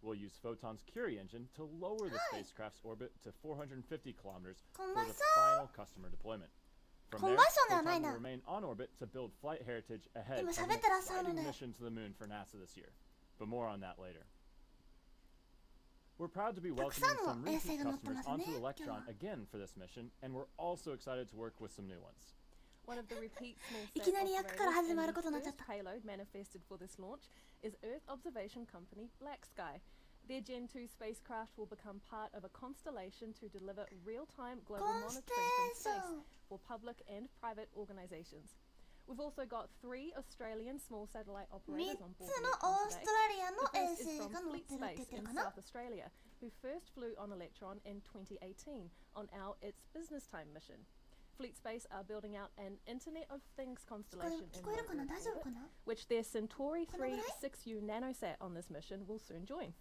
We'll use Photon's Curie engine to lower the spacecraft's orbit to 450 kilometers for the final customer deployment. From there, Photon will remain on orbit to build flight heritage ahead of an exciting mission to the moon for NASA this year. But more on that later. We're proud to be welcoming some repeat customers onto Electron again for this mission, and we're also excited to work with some new ones. One of the repeat small sat operators and the first payload manifested for this launch is Earth observation company Black Sky. Their Gen 2 spacecraft will become part of a constellation to deliver real-time global monitoring from space for public and private organizations. We've also got 3 Australian small satellite operators on board today. The first is from Fleet Space in South Australia, who first flew on Electron in 2018 on our It's Business Time mission. Fleet Space are building out an Internet of Things constellation in orbit, which their Centauri 3 6U nanosat on this mission will soon join.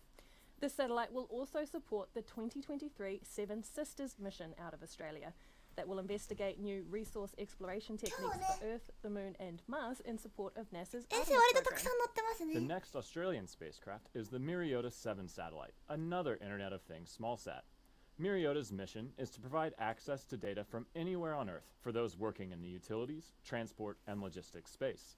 This satellite will also support the 2023 Seven Sisters mission out of Australia that will investigate new resource exploration techniques for Earth, the Moon and Mars in support of NASA's Artemis program. The next Australian spacecraft is the Myriota 7 satellite, another Internet of Things smallsat. Myriota's mission is to provide access to data from anywhere on Earth for those working in the utilities, transport, and logistics space.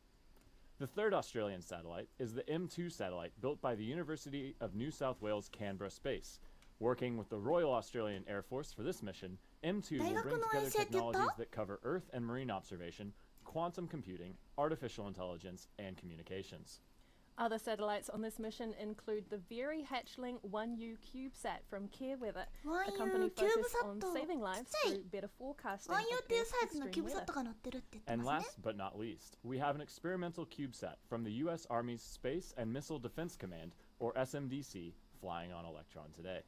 The third Australian satellite is the M2 satellite built by the University of New South Wales Canberra Space. Working with the Royal Australian Air Force for this mission, M2 will bring together technologies that cover Earth and marine observation, quantum computing, artificial intelligence, and communications. Other satellites on this mission include the very hatchling 1U CubeSat from Care Weather, a company focused on saving lives through better forecasting of extreme weather. And last but not least, we have an experimental CubeSat from the U.S. Army's Space and Missile Defense Command, or SMDC, flying on Electron today.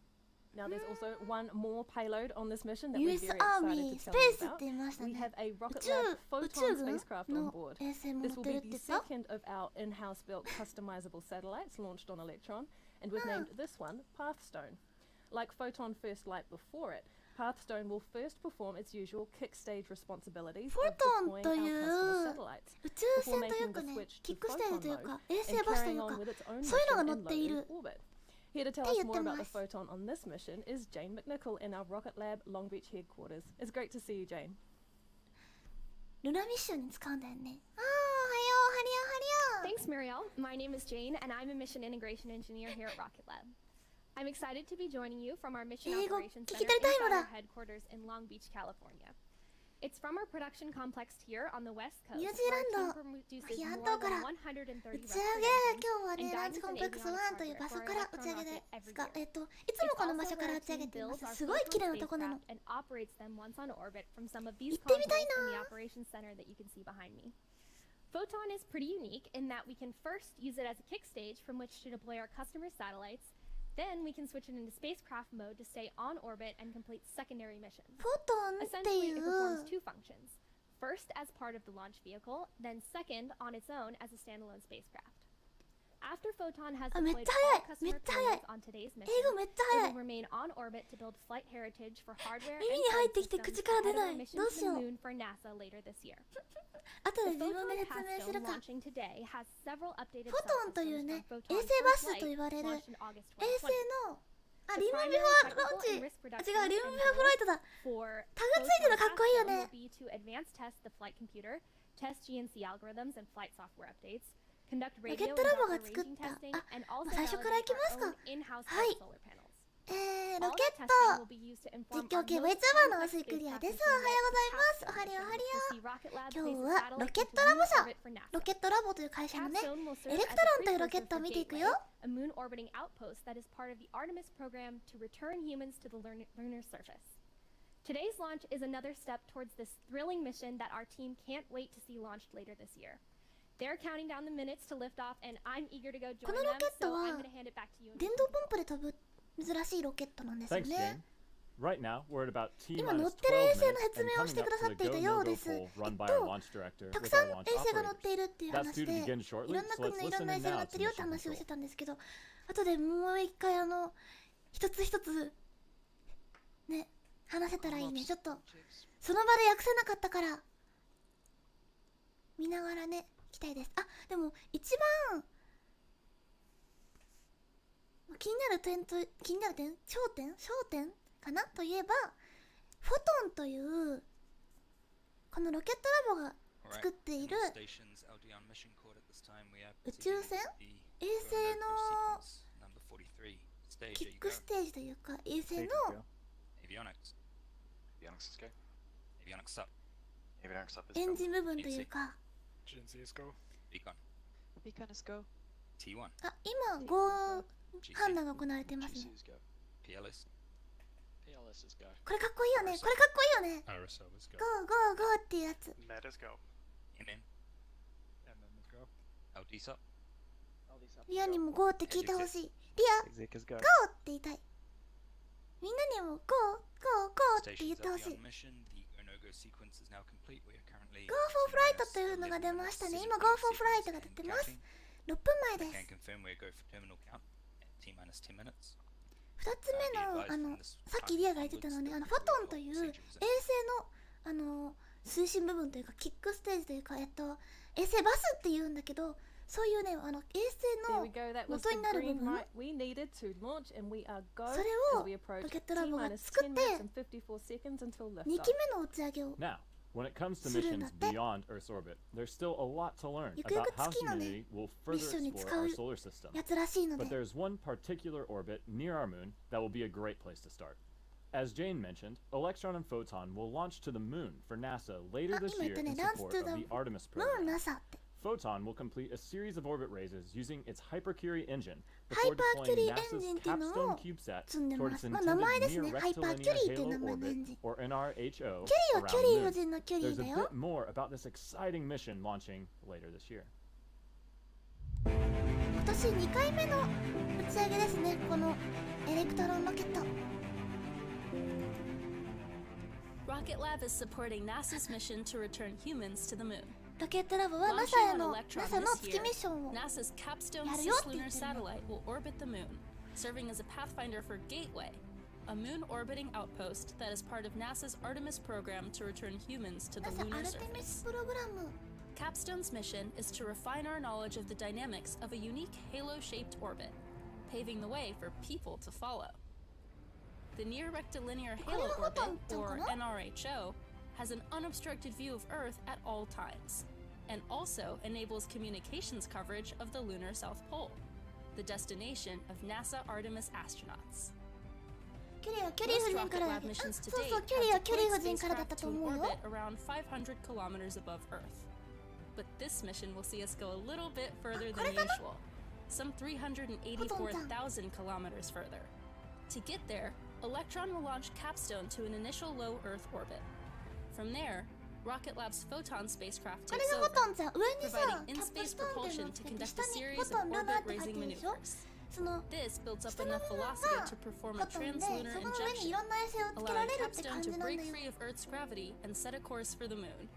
Now there's also one more payload on this mission that we're very excited to tell you about. We have a Rocketlab Photon spacecraft on board. This will be the second of our in-house built customizable satellites launched on Electron, and we've named this one Pathstone. Like Photon First Light before it, Pathstone will first perform its usual kick stage responsibilities of deploying our customer satellites before making the switch to Photon mode and carrying on with its own mission in low Earth orbit. Here to tell us more about the Photon on this mission is Jane McNichol in our Rocketlab Long Beach headquarters. It's great to see you, Jane. ルナミッションに使うんだよね。ああ、おはよう、ハリオ、ハリオ。 Thanks, Muriel. My name is Jane, and I'm a mission integration engineer here at Rocketlab. I'm excited to be joining you from our mission operations center inside our headquarters in Long Beach, California. It's from our production complex here on the west coast, where our team produces more than 130 打ち上げ、今日はね、ランチコンプレックス1という場所から打ち上げですが、いつもこの場所から打ち上げています。すごい綺麗なとこなの。行ってみたいな。 Photon is pretty unique in that we can first use it as a kick stage from which to deploy our customer satellites. Then we can switch it into spacecraft mode to stay on orbit and complete secondary missions. Essentially, it performs two functions. First, as part of the launch vehicle, then second, on its own as a standalone spacecraft. After Photon has deployed all customer payloads on today's mission, it will remain on orbit to build flight heritage for hardware and systems ahead of our mission to the moon for NASA later this year. 後で自分で説明するか。フォトンというね、衛星バスと言われる衛星のリムビフォーローチ、違う、リムビフォーフライトだ。タグついてるのかっこいいよね。ロケットラボが作った。最初からいきますか。はい。ロケット実況系 VTuber の宇推くりあです。おはようございます。おはよう、おはよう。今日はロケットラボ社、ロケットラボという会社のね、エレクトロンというロケットを見ていくよ。A moon orbiting outpost that is part of the Artemis program to return humans to the lunar surface. Today's launch is another step towards this thrilling mission that our team can't wait to see launched later this year. They're counting down the minutes to lift off, and I'm eager to go こ join のロ them. ケッ So ト I'm は gonna hand it back to you. 電動ポンプで飛ぶ珍しいロケットなんですよ Thanks, ね。 Jane. Right now, we're at about T 今乗 minus ってる衛 12 星の minutes 説 and 明をして coming くだ up さ to って the いた go よう no で go す。 poll run by our launch director たく with さ our ん launch 衛星が乗っ operators. ているっていう That's 話 due で、 to い begin shortly, ろんな so let's 国のいろん listen な衛 in 星が乗 now って to るよって mission 話をして control. たんですけど、後でもう一回一つ一つね話せたらいいね。ちょっとその場で訳せなかったから見ながらね行きたいです。あ、でも一番気になる点焦点かなといえば、フォトンというこのロケットラボが作っている宇宙船衛星のキックステージというか衛星のエンジン部分というか、あ、今5判断が行われていますね。これかっこいいよね。これかっこいいよね。ゴーゴーゴーっていうやつ。リアにもゴーって聞いてほしい。リア、ゴーって言いたい。みんなにもゴーゴーゴーって言ってほしい。Go for flight というのが出ましたね。今 Go for flight が出てます。6分前です。2つ目のさっきリアが言ってたのね、フォトンという衛星の推進部分というかキックステージというか、衛星バスっていうんだけど、そういうね衛星の元になる部分、それをロケットラボが作って2機目の打ち上げを Now, when it comes to missions beyond Earth's orbit, there's still a lot to learn about how humanity will further explore our solar system. やつらしいので、 But there's one particular orbit near our moon that will be a great place to start. As Jane mentioned, Electron and Photon will launch to the moon for NASA later this year in support of the Artemis program. NASA って Photon will complete a series of orbit raises using its Hypercurie engine before deploying NASA's Capstone CubeSat towards its intended near rectilinear halo orbit, or NRHO, around the moon. There's a bit more about this exciting mission launching later this year. 今年2回目の打ち上げですね、このエレクトロンロケット。 Rocketlab is supporting NASA's mission to return humans to the moon. ロケットラボは NASA の月ミッションを NASA's Capstone やるよって言 cislunar ってるの。 satellite will orbit the moon, serving as a pathfinder for Gateway, a moon orbiting outpost that is part of NASA's Artemis program to return humans to the NASA ア lunar ルテミス surface. プログラム。 Capstone's mission is to refine our knowledge of the dynamics of a unique halo-shaped orbit, paving the way for people to follow. The near rectilinear halo orbit, or NRHO, has an unobstructed view of Earth at all times, and also enables communications coverage of the lunar South Pole, the destination of NASA Artemis astronauts. キュリー夫 Most 人からだ Rocketlab けど、 missions そ to う date そう、 have キュリー deployed 夫人からだった spacecraft と to an 思うよ。 orbit around 500 kilometers above Earth. But this mission will see us go a little bit further than usual, some 384,000 kilometers further. To get there, Electron will launch Capstone to an initial low Earth orbit. From there, Rocketlab's Photon spacecraft これ takes がフォ over, トンちゃん。上にさ、 providing キャップ in-space ストーンっていうの propulsion をつ to けて、 conduct 下 a に series フォ of トンルナーって入って orbit-raising るでしょ。 maneuvers. その This builds up 下の enough 部分が velocity to perform フ a ォトンで、 translunar その上にい injection, ろんな衛星をつけら allowing れるって Capstone 感じ to なんだ break よ。 free of Earth's gravity and set a course for the moon.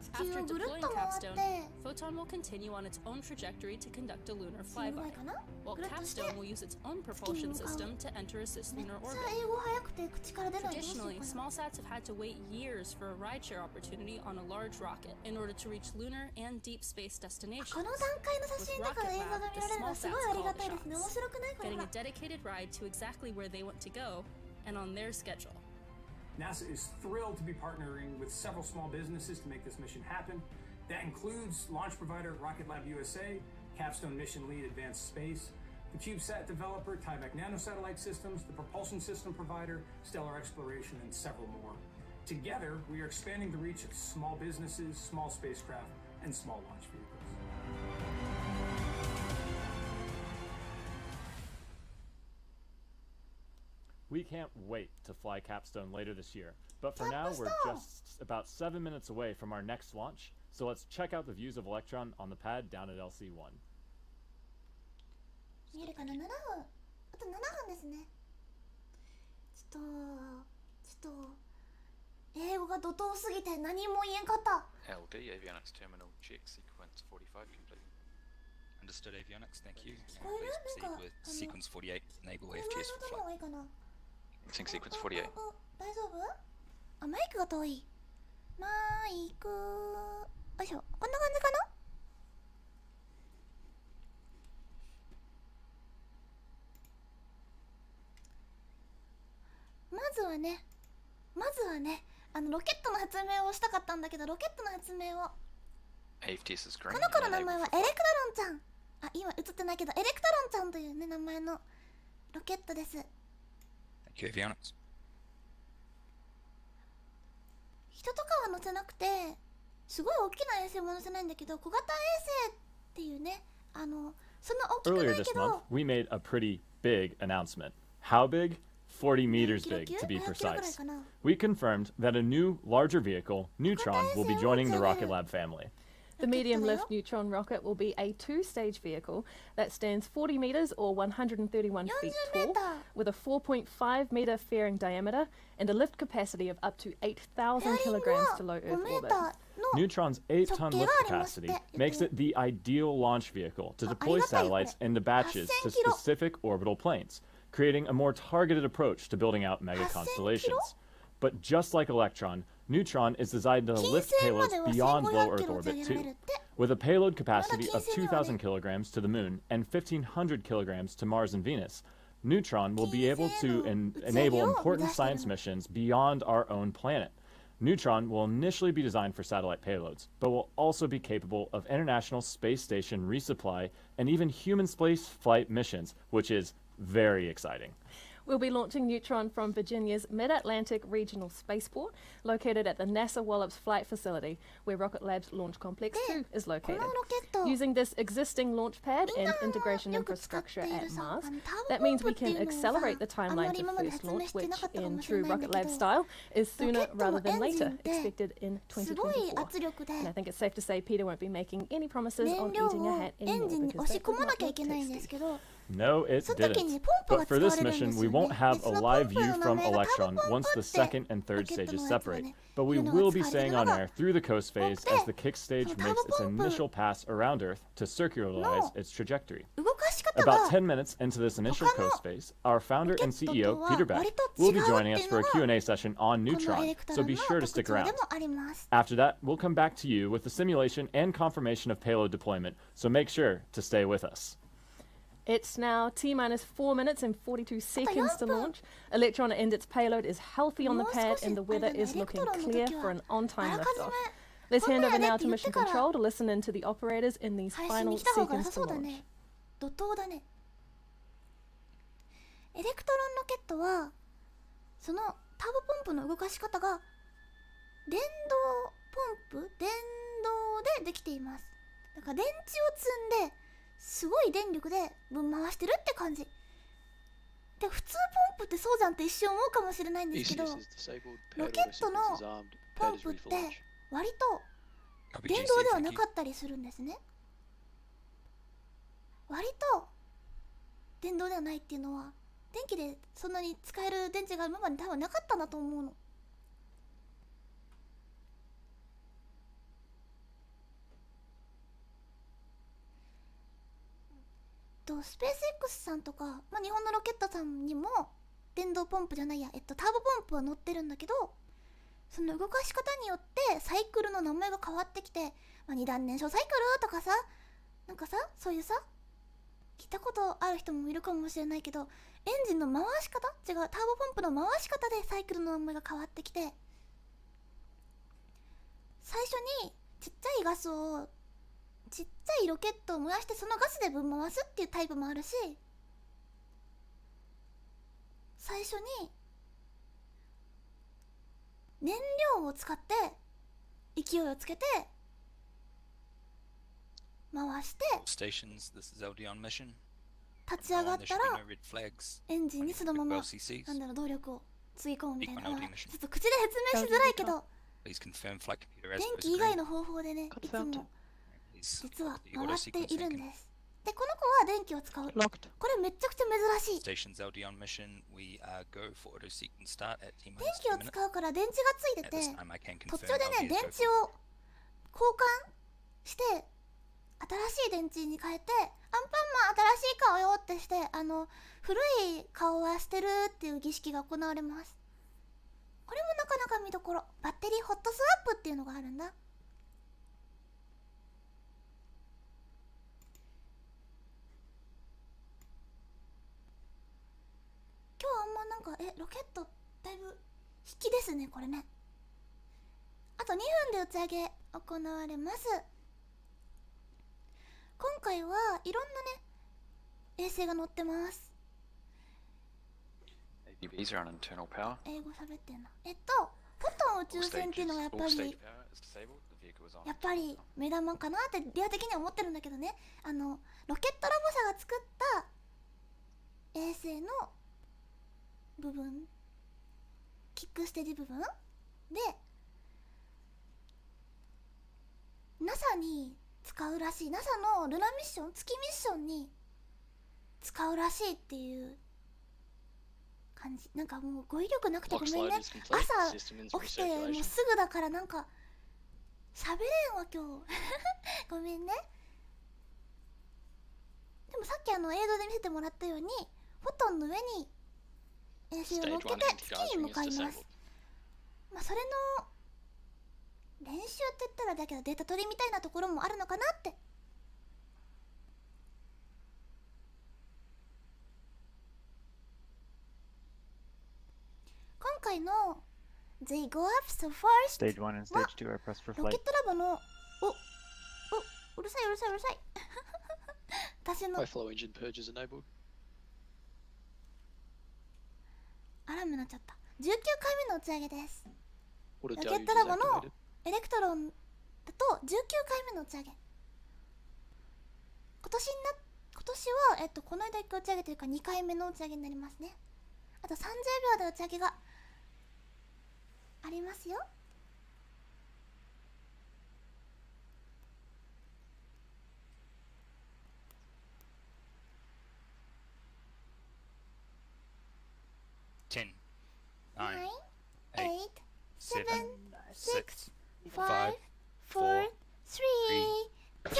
地球 After をぐるっ deploying と回っ Capstone, て、 Photon will continue on its own trajectory to conduct a lunar すぐ flyby, らいかな。 while ぐるっとして Capstone will use its own propulsion system to enter a めっ cislunar ちゃ orbit. 英語早くて口から出ない。どうしよう Traditionally, かな。 small sats have had to wait years for a rideshare opportunity on a large rocket in order to reach lunar and deep space こ destinations. の段階の写真だから映像が見られるのはすごいありがたいですね。面白くないこれ Getting が a。dedicated ride to exactly where they want to go and on their schedule. NASA is thrilled to be partnering with several small businesses to make this mission happen. That includes launch provider Rocketlab USA, Capstone mission lead Advanced Space, the CubeSat developer Tyvek Nanosatellite Systems, the propulsion system provider Stellar Exploration, and several more. Together, we are expanding the reach of small businesses, small spacecraft, and small launch vehicles. We can't wait to fly Capstone later this year, but for now we're just about 7 minutes away from our next launch, So let's check out the views of Electron on the pad down at LC1. 見えるかな？ 7分。あと7分ですね。ちょっと英語が怒涛すぎて何も言えんかった。 LD avionics terminal check sequence 45 complete. Understood avionics, thank you. And please proceed with sequence 48, enable FTS for flight. Sync sequence 48. 大丈夫？あ、マイクが遠い。マイク。よいしょ。こんな感じかな？まずはね、ロケットの説明をしたかったんだけど、ロケットの説明を。AFTS is green. この子の名前はエレクトロンちゃん。あ、今映ってないけど、エレクトロンちゃんというね、名前のロケットです。Thank you, avionics. 人とかは乗せなくて、すごい大きな衛星も乗せないんだけど、小型衛星っていうね、そんな大きくない Earlier け this ど。 month, we made a pretty big announcement. How big? 40 meters big, to be precise. We confirmed that a new, larger vehicle, Neutron, will be joining the Rocketlab family. The medium-lift Neutron rocket will be a two-stage vehicle that stands 40 meters or 131 feet tall, with a 4.5-meter fairing diameter and a lift capacity of up to 8,000 kilograms to low Earth orbit. Neutron's 8-ton lift capacity makes it the ideal launch vehicle to deploy satellites into batches to specific orbital planes, creating a more targeted approach to building out mega constellations. But just like Electron, Neutron is designed to lift payloads beyond low Earth orbit too. With a payload capacity of 2,000 kilograms to the Moon and 1,500 kilograms to Mars and Venus, Neutron will be able to enable important science missions beyond our own planet. Neutron will initially be designed for satellite payloads, but will also be capable of International Space Station resupply and even human space flight missions, which is very exciting. We'll be launching Neutron from Virginia's Mid-Atlantic Regional Spaceport, located at the NASA Wallops Flight Facility, where Rocketlab's Launch Complex 2 is located. Using this existing launch pad and integration infrastructure at Mars, that means we can accelerate the timeline to first launch, which, in true Rocketlab style, is sooner rather than later, expected in 2024. And I think it's safe to say Peter won't be making any promises on eating a hat anymore, because that would not look tasty. No, it didn't. But for this mission, we won't have a live view from Electron once the second and third stages separate. But we will be staying on air through the coast phase as the kick stage makes its initial pass around Earth to circularize its trajectory. About 10 minutes into this initial coast phase, our founder and CEO, Peter Beck, will be joining us for a Q&A session on Neutron, so be sure to stick around. After that, we'll come back to you with the simulation and confirmation of payload deployment, so make sure to stay with us. It's now T-minus 4 minutes and 42 seconds to launch. Electron and its payload is healthy on the pad, and the weather is looking clear for an on-time liftoff. Let's hand over now to Mission Control to listen in to the operators in these final seconds to launch. 怒涛だね。エレクトロンロケットはそのターボポンプの動かし方が電動でできています。だから電池を積んですごい電力でぶん回してるって感じで、普通ポンプってそうじゃんって一瞬思うかもしれないんですけど、ロケットのポンプって割と電動ではなかったりするんですね。割と電動ではないっていうのは、電気でそんなに使える電池が今まで多分なかったんだと思うの。スペース X さんとか、日本のロケットさんにも電動ポンプじゃないや、ターボポンプは乗ってるんだけど、その動かし方によってサイクルの名前が変わってきて、二段燃焼サイクルとかさ、なんかさ、そういうさ、聞いたことある人もいるかもしれないけど、エンジンの回し方、ターボポンプの回し方でサイクルの名前が変わってきて、最初にちっちゃいロケットを燃やしてそのガスでぶん回すっていうタイプもあるし、最初に燃料を使って勢いをつけて回して立ち上がったらエンジンにそのまま動力をつぎ込むみたいな、ちょっと口で説明しづらいけど、Please confirm flight computer as 電 per 気以外 screen. の方法でね、いつも Please 実は the 回 auto ってい sequence るん icon. です。で、この子は電気を使う。 Locked. これめちゃくちゃ珍しい。 Stations LD on mission. We go for auto sequence start at T 電 minus 気 2 を minutes. 使うから電池がついて At て、 this time, I can 途 confirm 中で LD ね、 is 電 go 池 for を交換して新しい電池に変えて、アンパンマン新しい顔よってして、古い顔は捨てるっていう儀式が行われます。これもなかなか見どころ。バッテリーホットスワップっていうのがあるんだ。今日あんまなんかロケットだいぶ引きですねこれね。あと2分で打ち上げ行われます。今回はいろんなね衛星が乗ってます。 ABBs are on internal power. 英語喋ってんな。フォトン宇宙船っていうのがやっぱ All り stage power is disabled. The vehicle is on. やっぱり目玉かなってリア的には思ってるんだけどね。ロケットラボ社が作った衛星の部分、キックステージ部分で NASA に使うらしい。 NASA のルナミッション、月ミッションに使うらしいっていう感じ。なんかもう語彙力なくてごめんね。朝起きてもうすぐだからなんか喋れんわ今日ごめんね。でもさっき映像で見せてもらったようにフォトンの上に衛星を乗っけて月に向かいます。まあそれの練習って言ったらだけどデータ取りみたいなところもあるのかなって。今回の They go up so fast Stage 1 and Stage 2 are pressed for ロケ flight. ットラボのうるさいうるさいうるさい私の High flow engine purge is enabled. アラームになっちゃった。19回目の打ち上げです。 Auto ロケ deluge ッ is トラボの activated. エレクトロンだと19回目の打ち上げ。今年はこの間1回打ち上げというか2回目の打ち上げになりますね。あと30秒で打ち上げがありますよ。10, 9 9, 8 8, 7 7, 6 6, 5 5, 4 3 2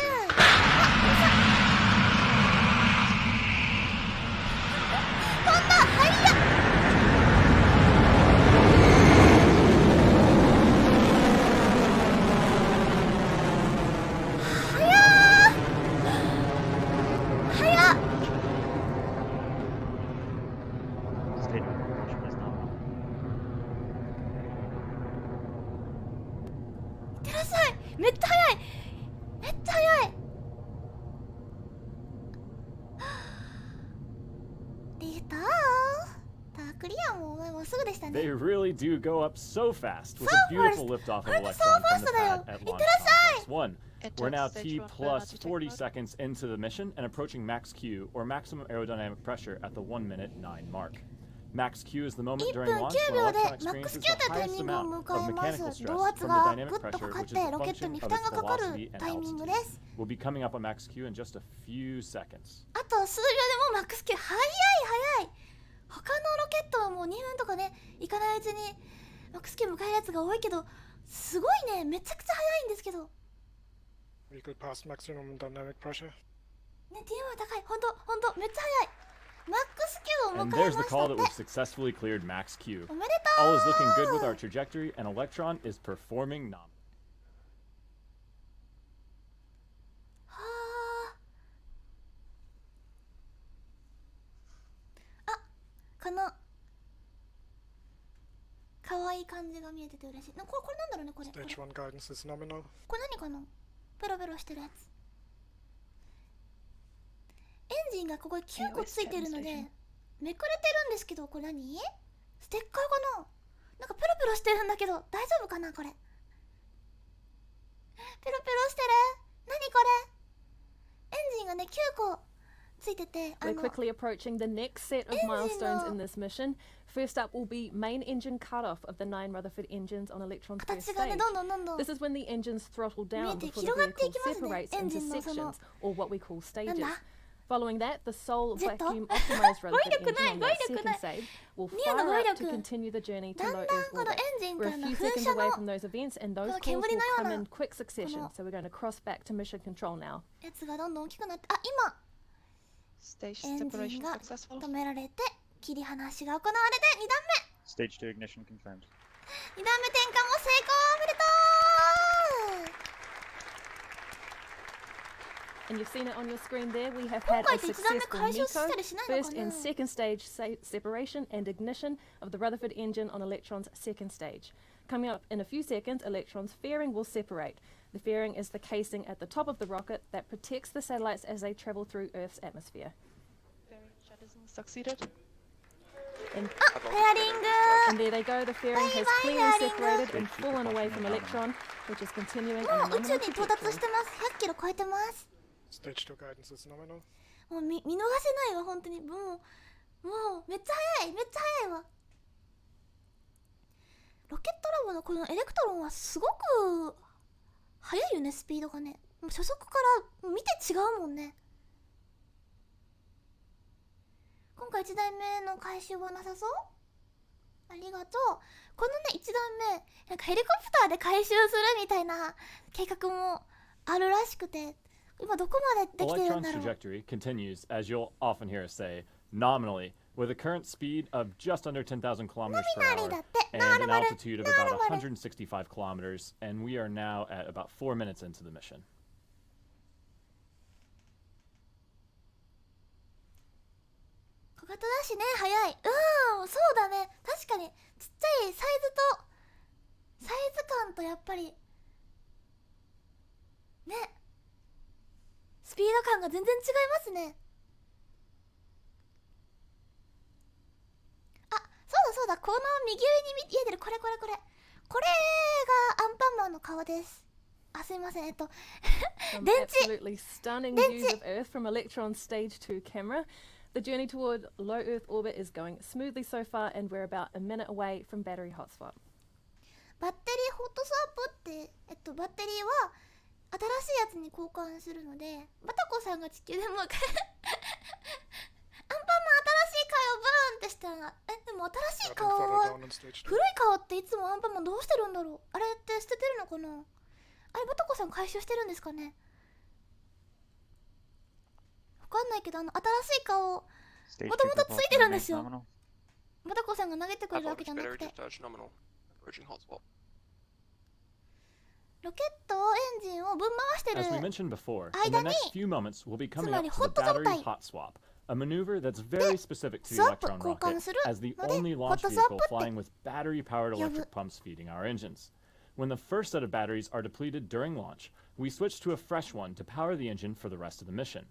飛んだ。はいや早っ Stage 1 propulsion is now on. いってらっしゃい。めっちゃ早い。めっちゃ早い。リタークリアもうすぐでしたね。 They really do go up so fast with So a beautiful fast. liftoff of Hadi Electron so from fast the da pad yo. at İttirasay. Launch Complex 1. We're now Stage T 1 plus detect 40 mode. seconds into the mission and approaching max Q, or maximum aerodynamic pressure, at the 1 minute 9 mark. Max Q is the moment 1 during 分 launch 9 when 秒で Electron マックス experiences 9 で the タイ highest ミングを amount 迎 of えま mechanical す。動 stress 圧 from the が dynamic グッと pressure, かかっ which is て a ロケット function に of 負担 its がかかる velocity and タイミング altitude. です。 We'll be coming up on max Q in just a few seconds. あと数秒でもうマックス9。早い早い。他のロケットはもう2分とかねいかないうちにマックス9迎えるやつが多いけど、すごいね。めちゃくちゃ早いんですけど。 We could pass maximum dynamic pressure. ね、DM は高い。ほんとめっちゃ早い。マックス9を And 迎え there's ま the した call っ that て。 we've successfully cleared max Q. おめでとう。 All is looking good with our trajectory, and Electron is performing nominally. はあ。この可愛い感じが見えてて嬉しい。これなんだろうねこれ。Stage 1 guidance is nominal. これ何かな。ペロペロしてるやつ。エンジンがここに9個ついてるのでめくれてるんですけど、これ何？ステッカーかな。なんかペロペロしてるんだけど大丈夫かなこれ。ペロペロしてる。何これ。エンジンがね9個ついてて、 We're quickly approaching the next set of milestones in this mission. First up will be main engine cutoff of the 9 Rutherford engines on Electron's first 形がね stage. どんどんどんどん This is when the engines throttle 見え down て before the 広がってい vehicle きますね separates エン into ジンのその sections, or what we call なん stages. だ Following that, the sole Jet vacuum optimized Rutherford 語彙力 engine ない on 語彙 that 力ない second stage will ニアの fire 語彙 up to 力 continue the journey to だん low だん Earth この orbit. エンジン We're か a らの few 噴 seconds 射 away の from those events, and こ those の calls 煙 will のよう come な in quick こ succession. の So we're going to cross back to mission control now. やつがどんどん大きくなって今 Stage エンジン separation が successful. 止められて切り離しが行われて2段 Stage 2 ignition confirmed. 目2段目転換も成功おめでとう And you've seen it on your screen there. We have 今 had 回 a って1段目 successful 解消した MECO, りしないの first かな and second stage separation and ignition of the Rutherford engine on Electron's second stage. Coming up in a few seconds, Electron's fairing will separate. The fairing is the casing at the top of the rocket that protects the satellites as they travel through Earth's atmosphere. Jettison succeeded. And, あペアリング and there they go. The fairing has Bye, cleanly fairing. separated and fallen away from Electron, which is continuing on a もう宇宙 nominal に到達 trajectory. してます100キロ超えてます Stage 2 guidance is nominal. もう見逃せないわ本当にもうめっちゃ速いめっちゃ速いわロケットラボのこのエレクトロンはすごく速いよねスピードがねもう初速から見て違うもんね今回1台目の回収はなさそうありがとうこのね1段目なんかヘリコプターで回収するみたいな計画もあるらしくて今どこまでできてるん Electron's だろう trajectory continues, as you'll often hear us say, nominally, with a current speed of just under 10,000 kilometers per hour and an altitude of about 165 kilometers, and we are now at about 4 minutes into the mission. 小型だしね速いそうだね確かにちっちゃいサイズ感とやっぱりねスピード感が全然違いますねあそうだこの右上に見えてるこれがアンパンマンの顔ですあすいませんSome 電池 absolutely stunning views of Earth from Electron's Stage 2 camera. The journey toward low Earth orbit is going smoothly so far, and we're about a minute away from battery hotspot. バッテリーホットスワップってバッテリーは新しいやつに交換するのでバタコさんが地球でもアンパンマン新しい顔ブーンってしたらでも新しい顔は古い顔っていつもアンパンマンどうしてるんだろうあれって捨ててるのかなあれバタコさん回収してるんですかねわかんないけど新しい顔もともとついてるんですよバタコさんが投げてくれるわけじゃなくてロケットエンジンをぶん回してる As we mentioned before, in the next few moments, we'll be coming up to the battery hot swap, a maneuver that's very specific to the Electron rocket, as the only launch vehicle flying with battery-powered electric pumps feeding our engines. When the first set of batteries are depleted during launch, we switch to a fresh one to power the engine for the rest of the mission.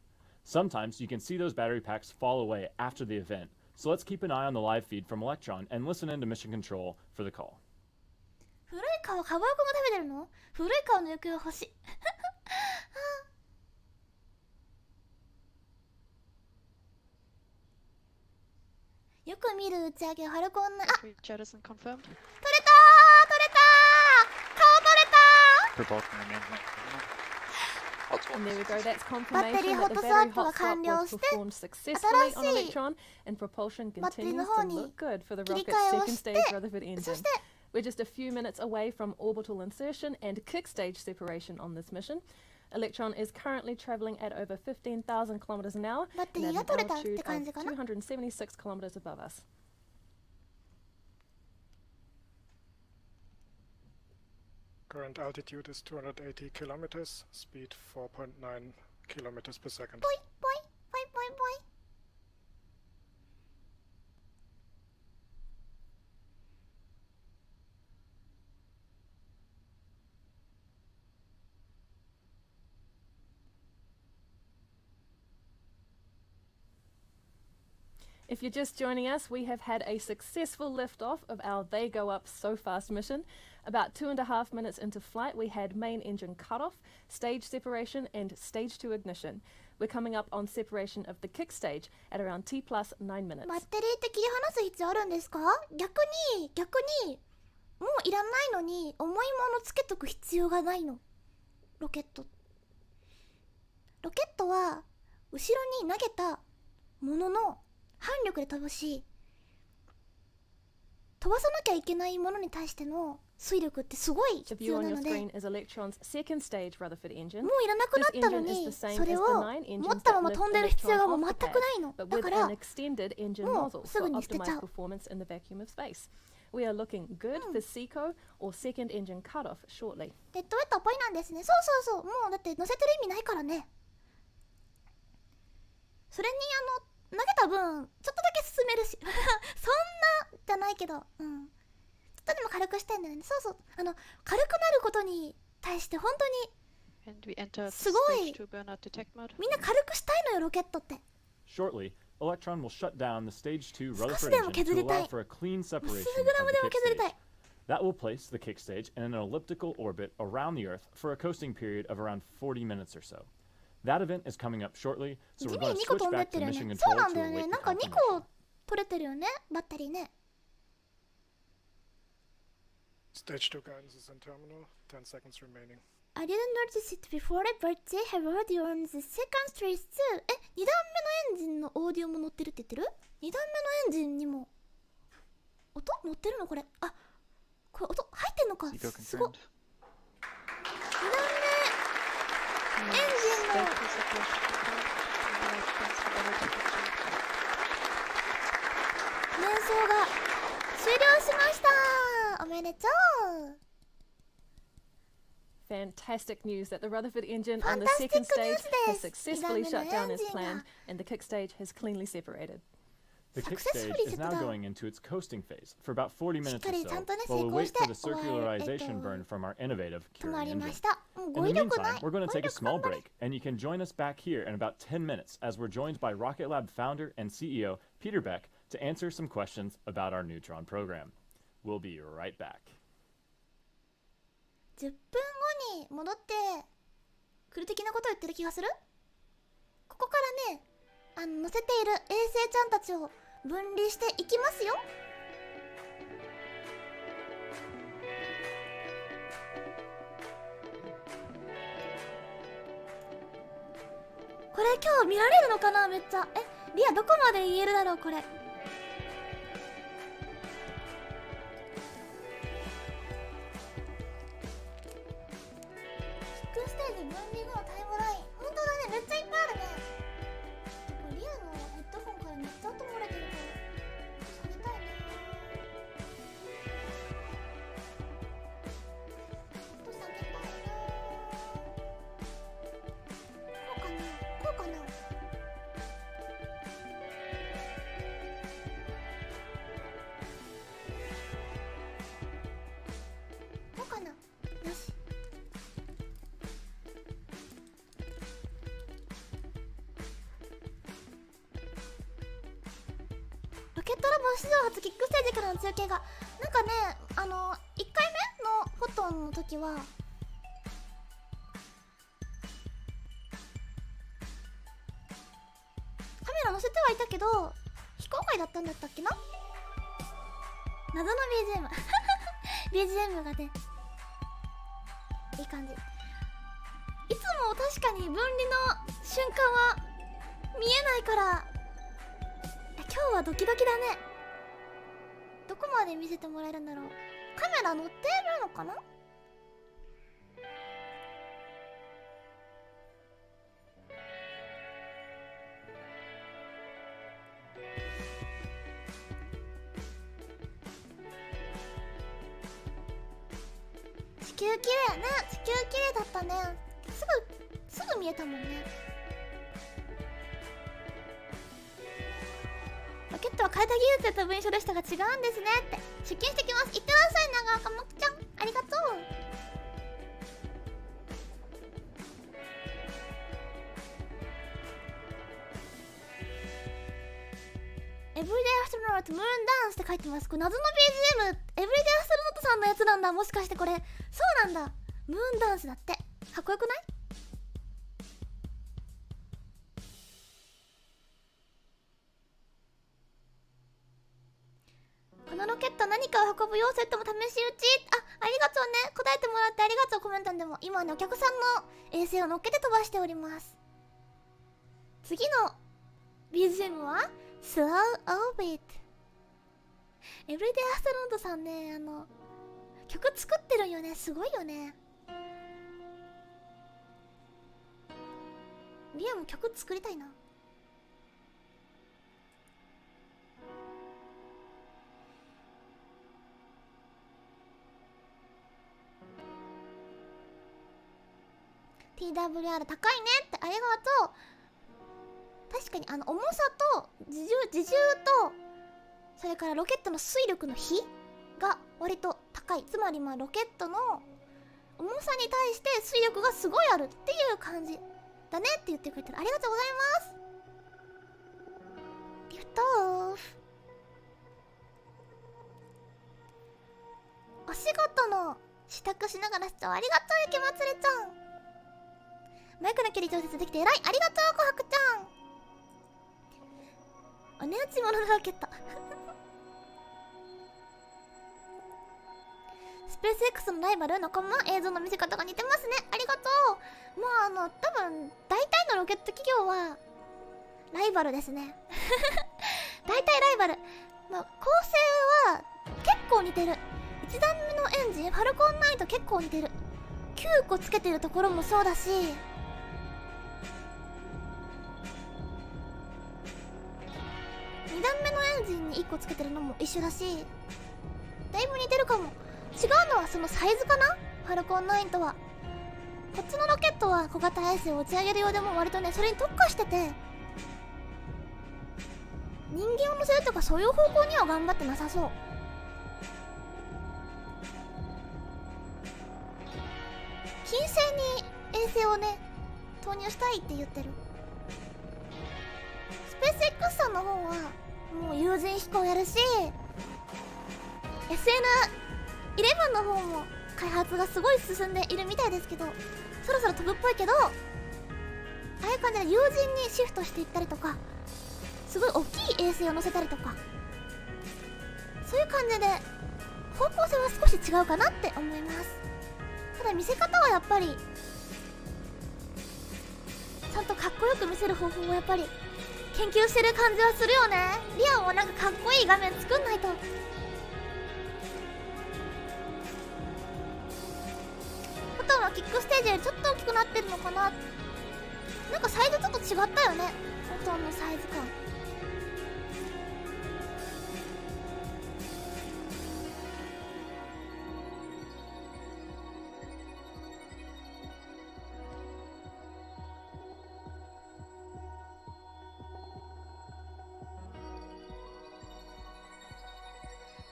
Sometimes you can see those battery packs fall away after the event, so let's keep an eye on the live feed from Electron and listen into mission control for the call. 古い顔カバオくんが食べてるの古い顔の行方が欲しいよく見る打ち上げをハルコンなあ取れた顔取れた And there we go, that's バッテリー confirmation ホッ that ト the スワ battery ップが hot 完 swap 了 was して performed successfully on 新しい Electron, and propulsion バッテリー continues の to 方に look good for the 切り rocket's 替えを second して stage Rutherford engine. そして We're just a few minutes away from orbital insertion and kick stage separation on this mission. Electron is currently traveling at over 15,000 kilometers an hour バッテ and リー at が an 取れたって altitude 感じ of かな276 kilometers above us. Current altitude is 280 kilometers, speed 4.9 kilometers per second. ぽいぽいぽいぽいぽい If you're just joining us, we have had a successful liftoff of our They Go Up So Fast mission. About 2.5 minutes into flight, we had main engine cutoff, stage separation, and stage 2 ignition. We're coming up on separation of the kick stage at around T plus 9 minutes. バッテリーって切り離す必要あるんですか？逆に、もういらないのに重いものつけとく必要がないの。ロケットは後ろに投げたものの反力で飛ぶし、飛ばさなきゃいけないものに対しての推力ってすごい必要なので、もういらなくなったのにそれを持ったまま飛んでる必要がもう全くないの。だからもうすぐに捨てちゃう。We are looking good for SECO or second engine cutoff shortly. デッドウェットポイなんですね。そう。もうだって乗せてる意味ないからね。それに投げた分ちょっとだけ進めるしそんなじゃないけど、ちょっとでも軽くしたいんだよね。そう軽くなることに対して本当にすごいみんな軽くしたいのよ、ロケットって。 Shortly, Electron will shut down the stage 2 Rutherford engine to allow for a clean separation of the kick stage. That will place the kick stage in an elliptical orbit around the Earth for a coasting period of around 40 minutes or so. That event is coming up shortly, so we're going to switch back to mission control to await the confirmation. 2個取れてるよね、バッテリーね。 Stage 2 guidance is in terminal. 10 seconds remaining. I didn't notice it before, but they have already on the second stage too. 2段目のエンジンのオーディオも乗ってるって言ってる？ 2 段目のエンジンにも音乗ってるのこれ？あ、これ音入ってんのか？すごっ。2段目エンジンの燃焼が終了しました。おめでとう。Fantastic news that the Rutherford engine on the second stage has successfully shut down as planned and the kick stage has cleanly separated. The kick stage is now going into its coasting phase for about 40 minutes or so while we wait for the circularization burn from our innovative curing engine. In the meantime, we're going to take a small break and you can join us back here in about 10 minutes as we're joined by Rocketlab founder and CEO Peter Beck to answer some questions about our Neutron program. We'll be right back. 10分後に戻ってくる的なことを言ってる気がする。ここからね、乗せている衛星ちゃんたちを分離していきますよ。これ今日見られるのかな、めっちゃ。リアどこまで言えるだろうこれ。ステージ分離後のタイムライン、本当だね、めっちゃいっぱいあるね。リアのヘッドホンからめっちゃ音漏れてるから下げたいね。音下げたいな。こうかな。こうかな。よし。ロケットラボ史上初キックステージからの中継がなんかね、1回目のフォトンの時はカメラ載せてはいたけど非公開だったんだったっけな。謎の BGM がねいい感じ。いつも確かに分離の瞬間は見えないから今日はドキドキだね。どこまで見せてもらえるんだろう。カメラ乗ってるのかな。地球綺麗ね。地球綺麗だったね。すぐ見えたもんね。ロケットは変えた技術で飛ぶ印象でしたが違うんですねって。出勤してきます。いってらっしゃい長岡もくちゃん、ありがとう。エブリデイアストロノートムーンダンスって書いてます。これ謎の BGM エブリデイアストロノートさんのやつなんだ。もしかしてこれそうなんだ。ムーンダンスだって。かっこよくない？このロケット何かを運ぶよ。それとも試し撃ち？ありがとうね。答えてもらってありがとう。コメントでも今ねお客さんの衛星を乗っけて飛ばしております。次の BGM は Slow Orbit。 エブリデイアストロノートさんね曲作ってるよね。すごいよね。リアも曲作りたいな。TWR 高いねってありがとう。確かに重さと自重とそれからロケットの推力の比が割と高い。つまりロケットの重さに対して推力がすごいあるっていう感じだねって言ってくれてる。ありがとうございます。リフトオフ。お仕事の支度しながら視聴ありがとう。ゆきまつりちゃんマイクの距離調節できて偉い。ありがとうこはくちゃん。お値打ち物のロケットスペース X のライバル仲間映像の見せ方が似てますね。ありがとう。多分大体のロケット企業はライバルですね大体ライバル。構成は結構似てる。1段目のエンジンファルコン9と結構似てる。9個つけてるところもそうだし、2段目のエンジンに1個つけてるのも一緒だし、だいぶ似てるかも。違うのはそのサイズかな。ファルコン9とはこっちのロケットは小型衛星を打ち上げるようでも割とねそれに特化してて、人間を乗せるとかそういう方向には頑張ってなさそう。金星に衛星をね投入したいって言ってる。スペース X さんの方はもう有人飛行やるし、 SN11 の方も開発がすごい進んでいるみたいですけど、そろそろ飛ぶっぽいけど、ああいう感じで有人にシフトしていったりとか、すごい大きい衛星を乗せたりとか、そういう感じで方向性は少し違うかなって思います。ただ見せ方はやっぱりちゃんとかっこよく見せる方法をやっぱり研究してる感じはするよね。リアもなんかかっこいい画面作んないと。フォトンはキックステージよりちょっと大きくなってるのかな。なんかサイズちょっと違ったよね、フォトンのサイズ感。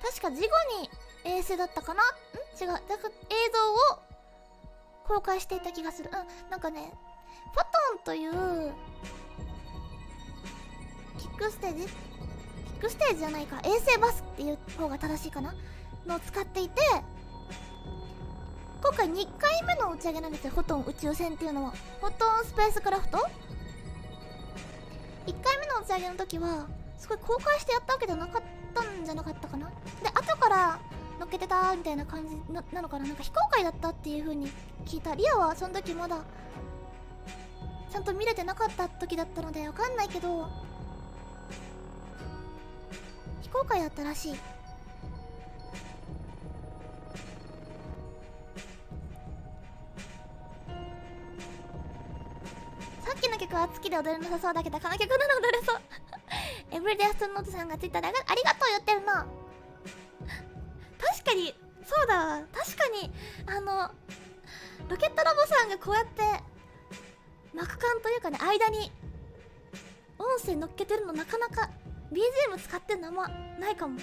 確か事後に衛星だったかな。違う、だから映像を公開していた気がする。なんかね、フォトンというキックステージじゃないか、衛星バスっていう方が正しいかなのを使っていて、今回2回目の打ち上げなんですよ。フォトン宇宙船っていうのはフォトンスペースクラフト。1回目の打ち上げの時はすごい公開してやったわけじゃなかったんじゃなかったかな。で後から乗っけてたみたいな感じ なのかな。なんか非公開だったっていう風に聞いた。リアはその時まだちゃんと見れてなかった時だったのでわかんないけど、非公開だったらしい。さっきの曲は月で踊れなさそうだけど、この曲なら踊れそうエブリデイアストロノートさんがツイッターでありがとう言ってるな。確かにそうだわ。確かにロケットラボさんがこうやって幕間というかね、間に音声乗っけてるのなかなか BGM 使ってるのあんまないかも。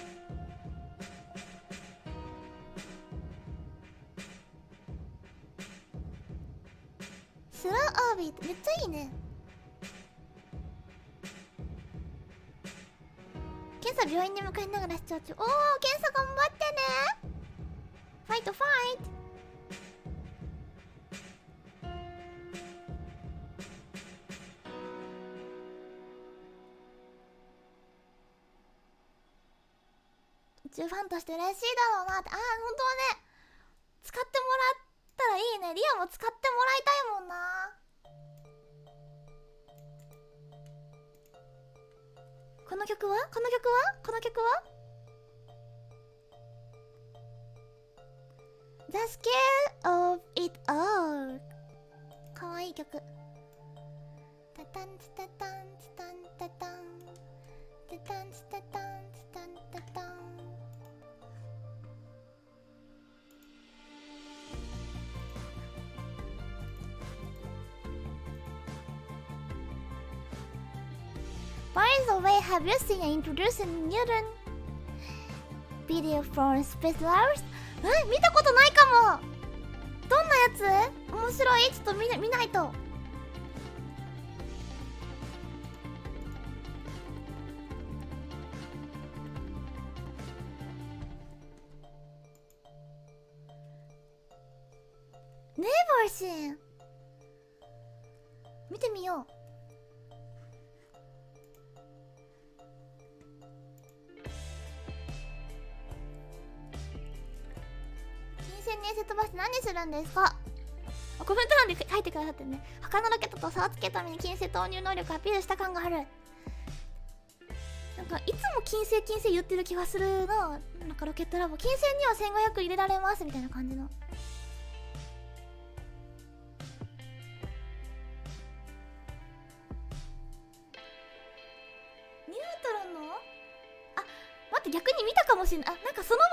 スローオービートめっちゃいいね。病院に向かいながら視聴中。おお、検査頑張ってね。ファイトファイト。宇宙ファンとして嬉しいだろうなって。ああ、本当はね、使ってもらったらいいね。リアも使ってもらいたいもんな。この曲はこの曲はこの曲は The Scale of It All。 かわいい曲。タタンツタタンツタンタタンタタンツタタンツタンタタン。By the way, have you seen an introducing Newton video from Space Labs? 見たことないかも。どんなやつ？面白い？ちょっと見ないと。ネイバーシーン見てみよう。金星にエセ飛ばして何するんですか？コメント欄で書いてくださってね。他のロケットと差をつけるために金星投入能力アピールした感がある。なんかいつも金星言ってる気がするな。なんかロケットラボ金星には1500入れられますみたいな感じの。ニュートロンの待って、逆に見たかもしれない。なんかその場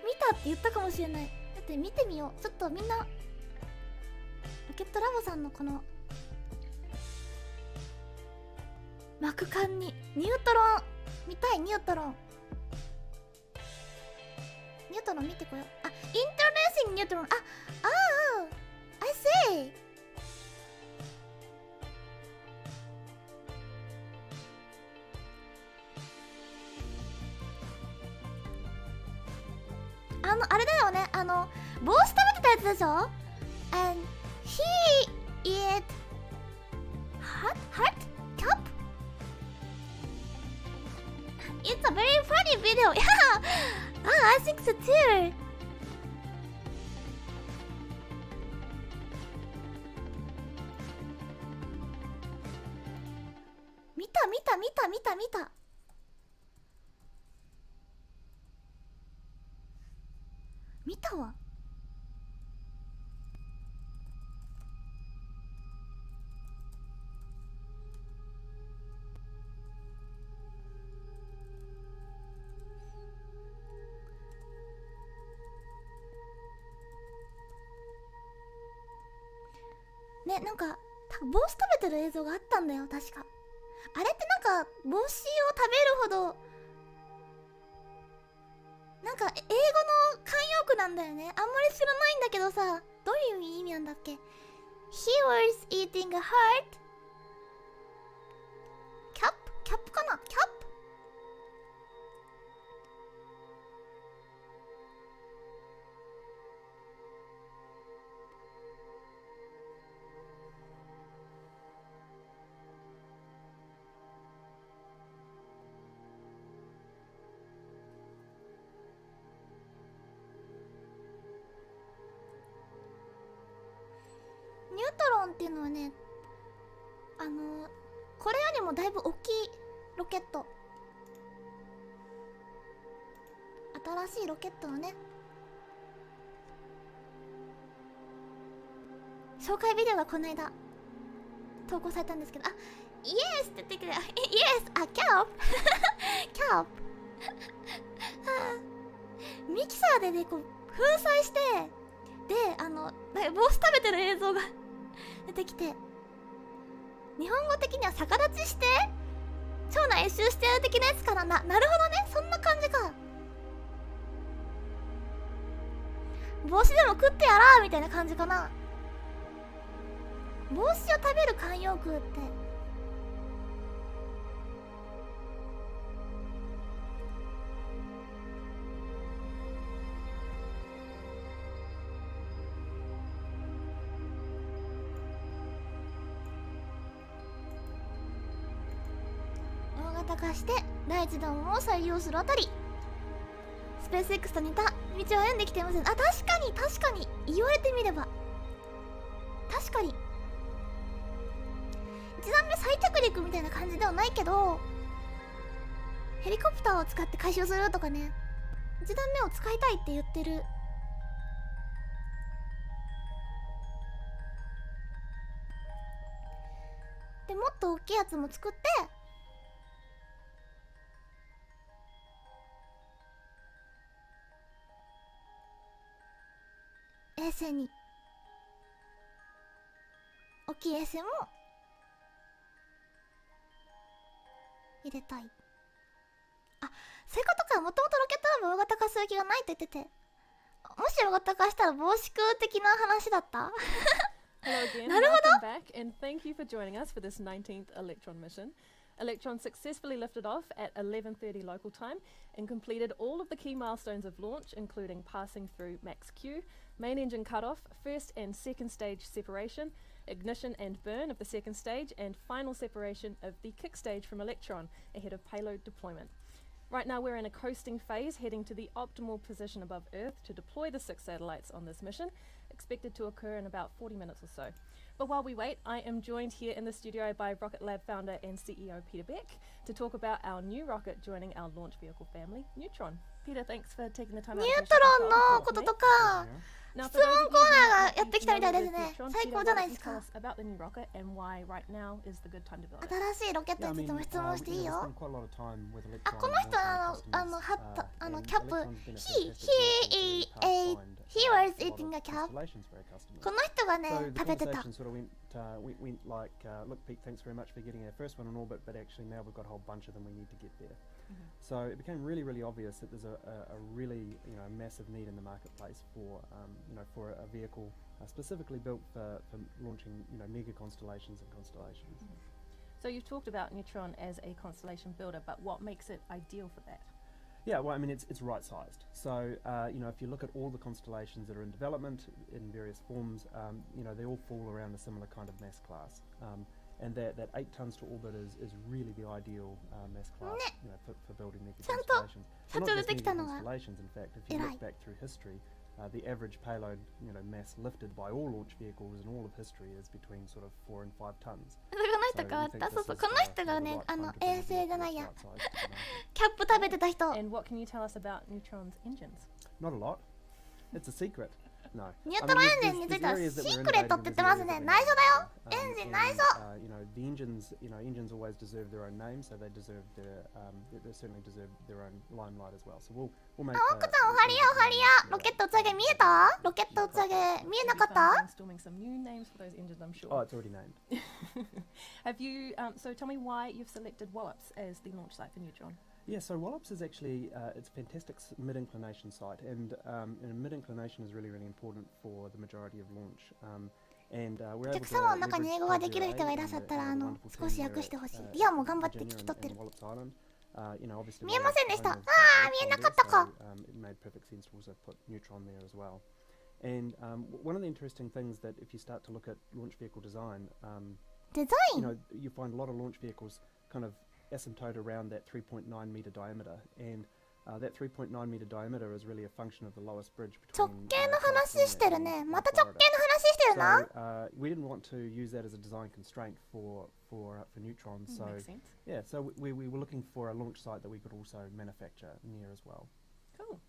で見たって言ったかもしれない。だって見てみよう。ちょっとみんなロケットラボさんのこの幕間にニュートロン見たい。ニュートロン見てこよう。イントロデューシングニュートロン。I see。あれだよね、帽子食べてたやつでしょ。 And he eat heart cup. It's a very funny video. Yeah. I think so too. 見たわ。ね、なんか帽子食べてる映像があったんだよ確か。あれってなんか帽子を食べるほどなんか英語の慣用句なんだよね。あんまり知らないんだけどさ、どういう意味なんだっけ。 He was eating a heart cap? キャップかな。キャップ。ニュートロンっていうのはね、これよりもだいぶ大きいロケット、新しいロケットのね紹介ビデオがこの間投稿されたんですけど、イエスって言ってくれ。イエス、キャップキャップミキサーでねこう粉砕して、で帽子食べてる映像が出てきて、日本語的には逆立ちして腸内一周してる的なやつかな。なるほどね、そんな感じか。帽子でも食ってやらーみたいな感じかな。帽子を食べる慣用句って型化して第一弾を採用するあたり、スペース X と似た道を歩んできています。あ、確かに言われてみれば確かに1段目再着陸みたいな感じではないけど、ヘリコプターを使って回収するとかね、1段目を使いたいって言ってる。でもっと大きいやつも作って衛星に、大きい衛星も入れたい。あ、そういうことか。もともとロケットラブ大型化する気がないと言ってて、もし大型化したら防止空的な話だった。Hello again, welcome back, and thank you for joining us for this 19th Electron mission. Electron successfully lifted off at 11:30 local time and completed all of the key milestones of launch, including passing through max Q, main engine cutoff, first and second stage separation, ignition and burn of the second stage, and final separation of the kick stage from Electron ahead of payload deployment. Right now we're in a coasting phase, heading to the optimal position above Earth to deploy the 6 satellites on this mission, expected to occur in about 40 minutes or so. But while we wait, I am joined here in the studio by Rocketlab founder and CEO Peter Beck to talk about our new rocket joining our launch vehicle family, Neutron. Peter, thanks for taking the time out to share ニュートロンのこととか質問コーナーがやってきたみたいですね。最高じゃないですか。新しいロケットについても質問していいよ。あ、この人キャップ he was eating a cap. この人がね食べてた。went like, look, Pete, thanks very much for getting our first one in orbit, but actually now we've got a whole bunch of them we need to get there. So it became really, really obvious that there's a really, massive need in the marketplace for, for a vehicle specifically built for launching, mega constellations and constellations. So you've talked about Neutron as a constellation builder, but what makes it ideal for that? Yeah, well, I mean, it's right-sized. So, if you look at all the constellations that are in development in various forms, they all fall around a similar kind of mass class. And that 8 tons to orbit is really the ideal mass class, for building mega constellations. Not just mega constellations, in fact, if you look back through history, the average payload, mass lifted by all launch vehicles in all of history is between sort of 4 and 5 tons. この人変わった。そうそう、この人がね、衛星じゃないや。キャップ食べてた人。And what can you tell us about Neutron's engines? Not a lot. It's a secret. No. ニュートロンエンジンについてはシークレットって言ってますね。内緒だよ。エンジン内緒。The engines, engines always deserve their own name, so they deserve their, they certainly deserve their own limelight as well. So we'll make. あ、奥さんおはりやおはりや。ロケット打ち上げ見えた？ロケット打ち上げ見えなかった？ Oh, it's already named. Have you? So tell me why you've selected Wallops as the launch site for Neutron. Yeah, so Wallops is actually it's a fantastic mid-inclination site, and mid-inclination is really, really important for the majority of launch. And we're able to お客様の中に英語ができる人がいらっしゃったら少し訳してほしい。リアも頑張って聞き取ってる。見えませんでした。ああ、見えなかったか。It made perfect sense to also put Neutron there as well. And one of the interesting things that if you start to look at launch vehicle design, you find a lot of launch vehicles kind of asymptote around that 3.9 meter diameter, and that 3.9 meter diameter is really a function of the lowest bridge between. 直径の話してるね。また直径の話してるな。So we didn't want to use that as a design constraint for Neutron. So yeah, so we were looking for a launch site that we could also manufacture near as well. Cool.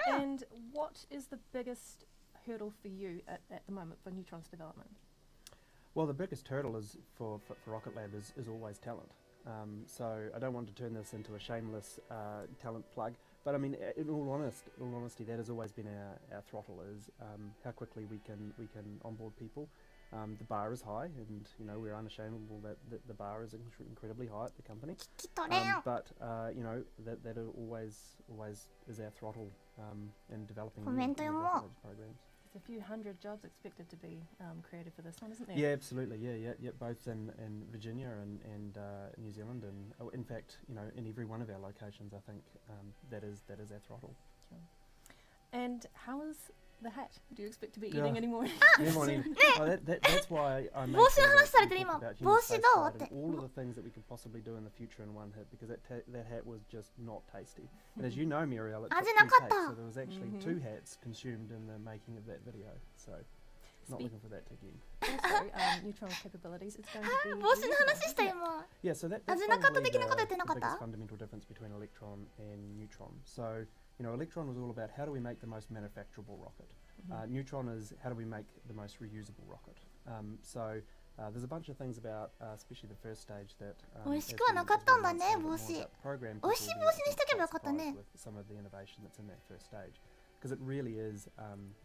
And what is the biggest hurdle for you at the moment for Neutron's development? Well, the biggest hurdle is for Rocketlab is always talent. So I don't want to turn this into a shameless talent plug, but I mean, in all honesty, that has always been our throttle, is how quickly we can onboard people. The bar is high, and we're unashamedable that the bar is incredibly high at the company. But that always is our throttle in developing programs. A few hundred jobs expected to be created for this one, isn't there? Yeah, absolutely. Yeah. Both in Virginia and New Zealand, and in fact, in every one of our locations, I think that is our throttle. Sure. And how is the hat. Do you expect to be eating any more? That's why I made 帽子の話されてる今。帽子どうって。 all of the things that we could possibly do in the future in one hit, because that hat was just not tasty. And as you know, Muriel, it took 2 takes, so there was actually 2 hats consumed in the making of that video. So not looking for that again. Also, Neutron's capabilities. It's going to be 帽子の話した今。 Yeah, so that's 味なかった probably 的なこと言ってなかっ the た？ biggest fundamental difference between Electron and Neutron. So, you know, Electron was all about how do we make the most manufacturable rocket. Neutron is how do we make the most reusable rocket. So there's a bunch of things about, especially the first stage, that 美味しくはなかったんだね、帽子。美味しい帽子にしとけばよかったね。 with some of the innovation that's in that first stage. Because it really is,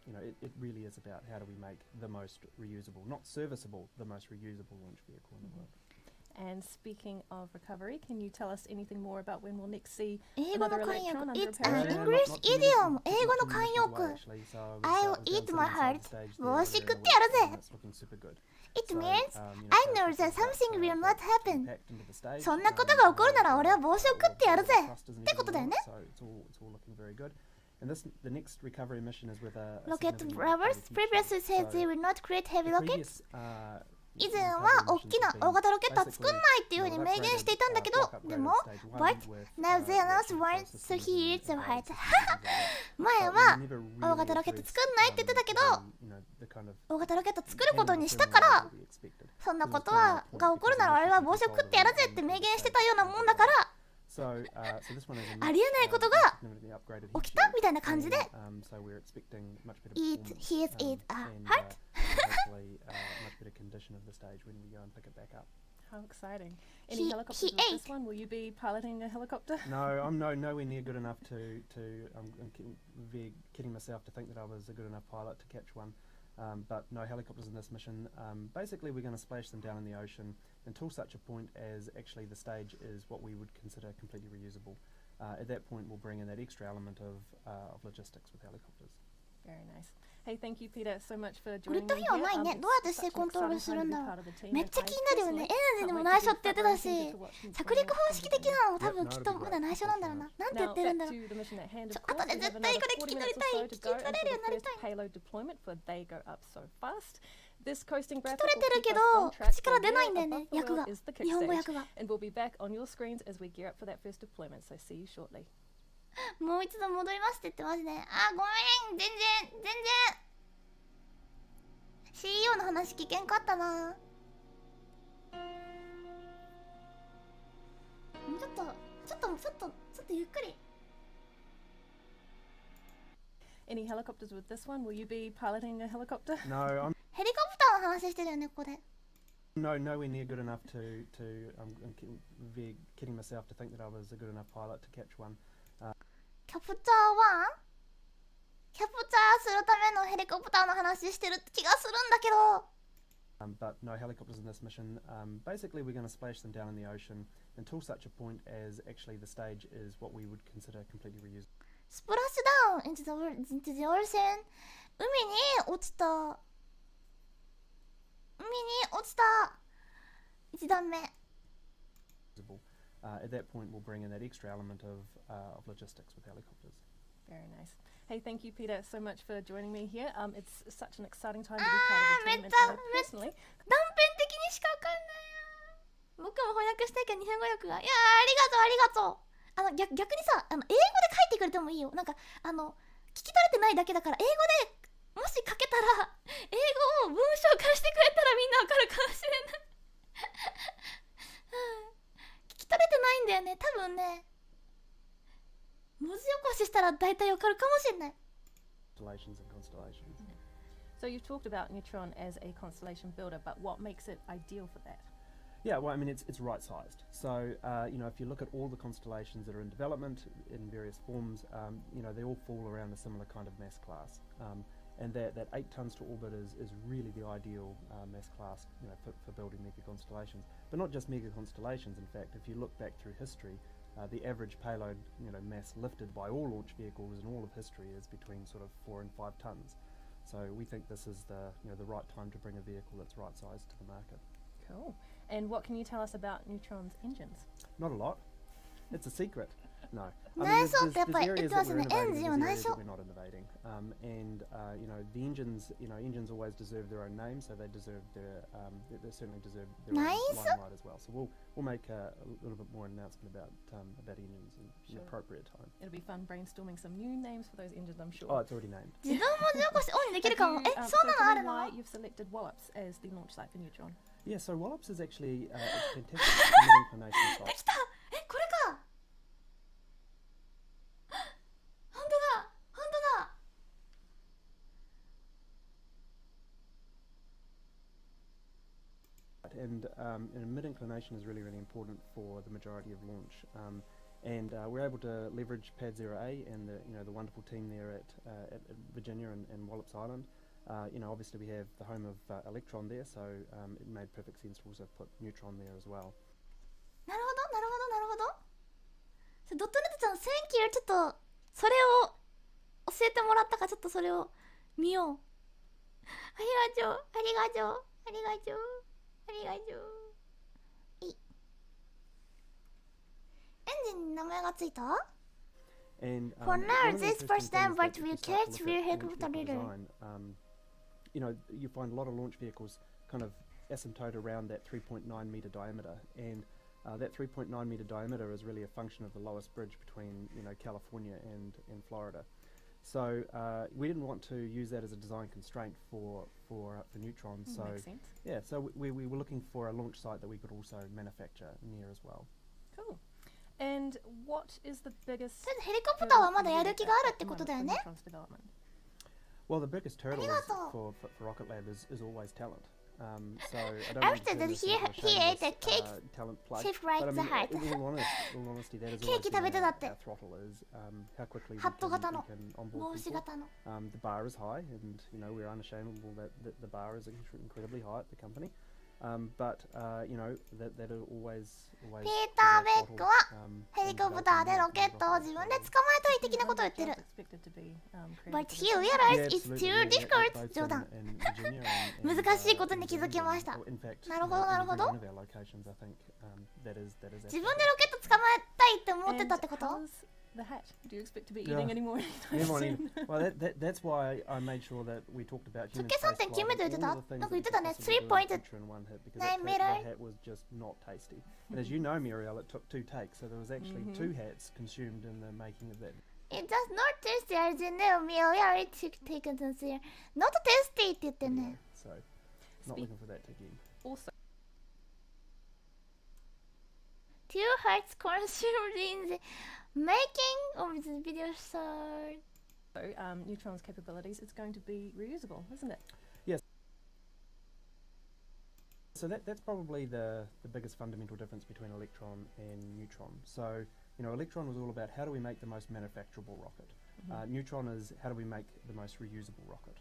you know, it really is about how do we make the most reusable, not serviceable, the most reusable launch vehicle in the world. And speaking of recovery, can you tell us anything more about when we'll next see 英語の another 慣用 Electron 句。 under a It's an parachute? English idiom. 英語の慣用句。I'll eat my heart. 帽子食ってやるぜ。It means I know that something will not happen. そんなことが起こるなら俺は帽子を食ってやるぜ。ってことだよね。 And the next recovery mission is with a Rocketlab previously said they will not create heavy rockets. 以前は大きな大型ロケットは作んないっていうふうに明言していたんだけど、でも But now they announced one, so he is right. 前は大型ロケット作んないって言ってたけど、大型ロケット作ることにしたから、そんなことが起こるなら俺は帽子を食ってやるぜって明言してたようなもんだから、ありえないことが起きたみたいな感じで Eat his heart. How exciting. Any helicopters with this one? Will you be piloting a helicopter? No, I'm nowhere near good enough to I'm kidding myself to think that I was a good enough pilot to catch one. But no helicopters in this mission. Basically, we're going to splash them down in the ocean until such a point as actually the stage is what we would consider completely reusable. At that point, we'll bring in that extra element of logistics with helicopters. Very nice. Hey, thank you, Peter, so much for グリ joining ッド me 費用 here. ないね。どうやって姿勢コントロールするんだろう。めっちゃ気になるよね。エナジーでも内緒って言ってたし、着陸方式的なのも多分きっとまだ内緒なんだろうな。なんて言ってるんだろう。後で絶対これ聞き取りたい。聞き取れるようになりたい。 payload deployment for they go up so fast. This coasting 聞き graphic 取れ will てる keep け us ど on track 口から for 出ないん where だよね above the 訳 world が is the kick 日本語 stage. 訳が And we'll be back on your screens as we gear up for that first deployment. So see you shortly. もう一度戻りますって言ってますね。あ、ごめん、全然 CEO の話聞けんかったな。ちょっとゆっくり。 Any helicopters with this one? Will you be piloting a helicopter? No, I'm ヘリコプターの話してるよね、ここで。 nowhere near good enough to I'm kidding myself to think that I was a good enough pilot to catch one. キャプチャー1？キャプチャーするためのヘリコプターの話してる気がするんだけど。 But no helicopters in this mission. Basically, we're going to splash them down in the ocean until such a point as actually the stage is what we would consider completely reusable. スプラッシュダウン into the ocean。海に落ちた。1段目。 At that point, we'll bring in that extra element of logistics with helicopters. Very nice. Hey, thank you, Peter, so much for joining me here. It's such an exciting time to be part of the team. And I personally, 断片的にしかわかんないや。僕も翻訳したいけど日本語訳が。いやー、ありがとう。逆にさ、英語で書いてくれてもいいよ。なんか聞き取れてないだけだから、英語でもし書けたら、英語を文章化してくれたらみんなわかるかもしれない。聞き取れてないんだよね。多分ね。文字起こししたら大体わかるかもしれない。 So you've talked about Neutron as a constellation builder, but what makes it ideal for that? Yeah, well, I mean, it's right-sized. So, you know, if you look at all the constellations that are in development in various forms, you know, they all fall around a similar kind of mass class. And that 8 tons to orbit is really the ideal mass class, you know, for building mega constellations. But not just mega constellations. In fact, if you look back through history, the average payload, you know, mass lifted by all launch vehicles in all of history is between sort of 4 and 5 tons. So we think this is the right time to bring a vehicle that's right-sized to the market. Cool. And what can you tell us about Neutron's engines? Not a lot. It's a secret. No. 内装ってやっぱり言ってますね。エンジンは内装。We're not innovating, and you know the engines. You know engines always deserve their own name, so they deserve their. They certainly deserve their own limelight as well. So we'll make a little bit more announcement about engines in the appropriate time. It'll be fun brainstorming some new names for those engines, I'm sure. Oh, it's already named. 自動文字起こしオンにできるかも。そうなのあるの？ Why you've selected Wallops as the launch site for Neutron? Yeah, so Wallops is actually a fantastic mid-inclination site. できた。これか。本当だ。本当だ。And mid-inclination is really important for the majority of launch. And we're able to leverage Pad 0A and the wonderful team there at Virginia and Wallops Island. Obviously we have the home of Electron there, so it made perfect sense to also put Neutron there as well. なるほど、なるほど、なるほど。ドットネットちゃん、Thank you。ちょっとそれを教えてもらったから、ちょっとそれを見よう。ありがとう、ありがとう、ありがとう、ありがとう。エンジンに名前がついた？ And For now, this first time, but we catch rear helicopter leader. You find a lot of launch vehicles kind of asymptote around that 3.9 meter diameter, and that 3.9 meter diameter is really a function of the lowest bridge between California and Florida. So we didn't want to use that as a design constraint for Neutron. So makes sense. Yeah, so we were looking for a launch site that we could also manufacture near as well. Cool. And what is the biggest? ヘリコプターはまだやる気があるってことだよね。Well, the biggest hurdle for Rocketlab is always talent. So I don't After that, he ate a cake shaped like the hat. In all honesty, that is ケーキ食べてたって。 our throttle is how quickly we ハット型の can onboard 帽子 people. 型の。The bar is high, and we're unashamable that the bar is incredibly high at the company. But that are always ピーター・ベックはヘリコプターでロケットを自分で捕まえたい的なことを言ってる。But he realized it's too difficult. 冗談。難しいことに気づきました。なるほど、なるほど。自分でロケット捕まえたいって思ってたってこと？ The hat. Do you expect to be eating any more anytime soon? Well, that's why I made sure that we talked about human spaceflight. That hat was just not tasty. And as you know, Muriel, it took 2 takes, so there was actually 2 hats consumed in the making of that. It does not taste as you know, Muriel. It took taken sincere. Not tasty って言ってね。So, not looking for that again. Also. 2 hats consumed in the making of the video start. So, Neutron's capabilities, it's going to be reusable, isn't it? Yes. So that's probably the biggest fundamental difference between Electron and Neutron. So, Electron was all about how do we make the most manufacturable rocket. Neutron is how do we make the most reusable rocket.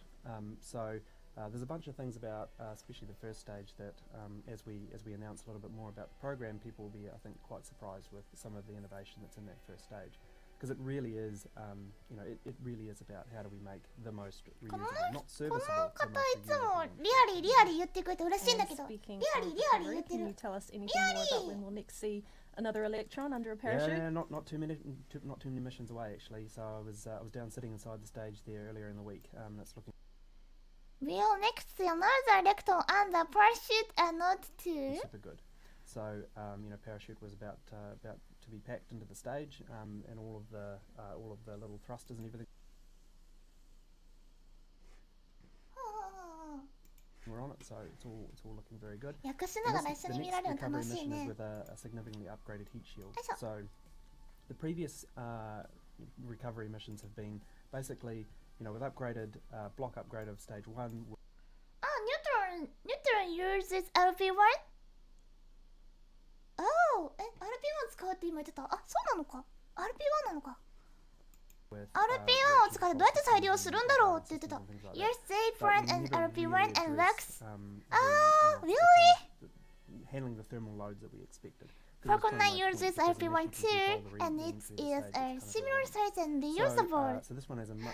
There's a bunch of things about, especially the first stage, that as we announce a little bit more about the program, people will be, I think, quite surprised with some of the innovation that's in that first stage, because it really is, it really is about how do we make the most reusable, not serviceable. この方いつもリアリー言ってくれて嬉しいんだけど、リアリー言ってる。 Can you tell us anything more about when we'll next see another Electron under a parachute? Yeah, not too many missions away actually. So I was down sitting inside the stage there earlier in the week. That's looking. We'll next see another Electron under parachute and not two. Super good. So parachute was about to be packed into the stage, and all of the little thrusters and everything. We're on it, so it's all looking very good. The next recovery mission is with a significantly upgraded heat shield. So the previous recovery missions have been basically, with upgraded block upgrade of stage 1. Neutron uses RP1? Oh, RP1 使うって今言ってた。あ、そうなのか。RP1 なのか。RP1 を使ってどうやって再利用するんだろうって言ってた。Yes, they run an RP1 and Lux. Really? Handling the thermal loads that we expected. Falcon 9 uses RP12 and it is a similar size and reusable. So this one has a much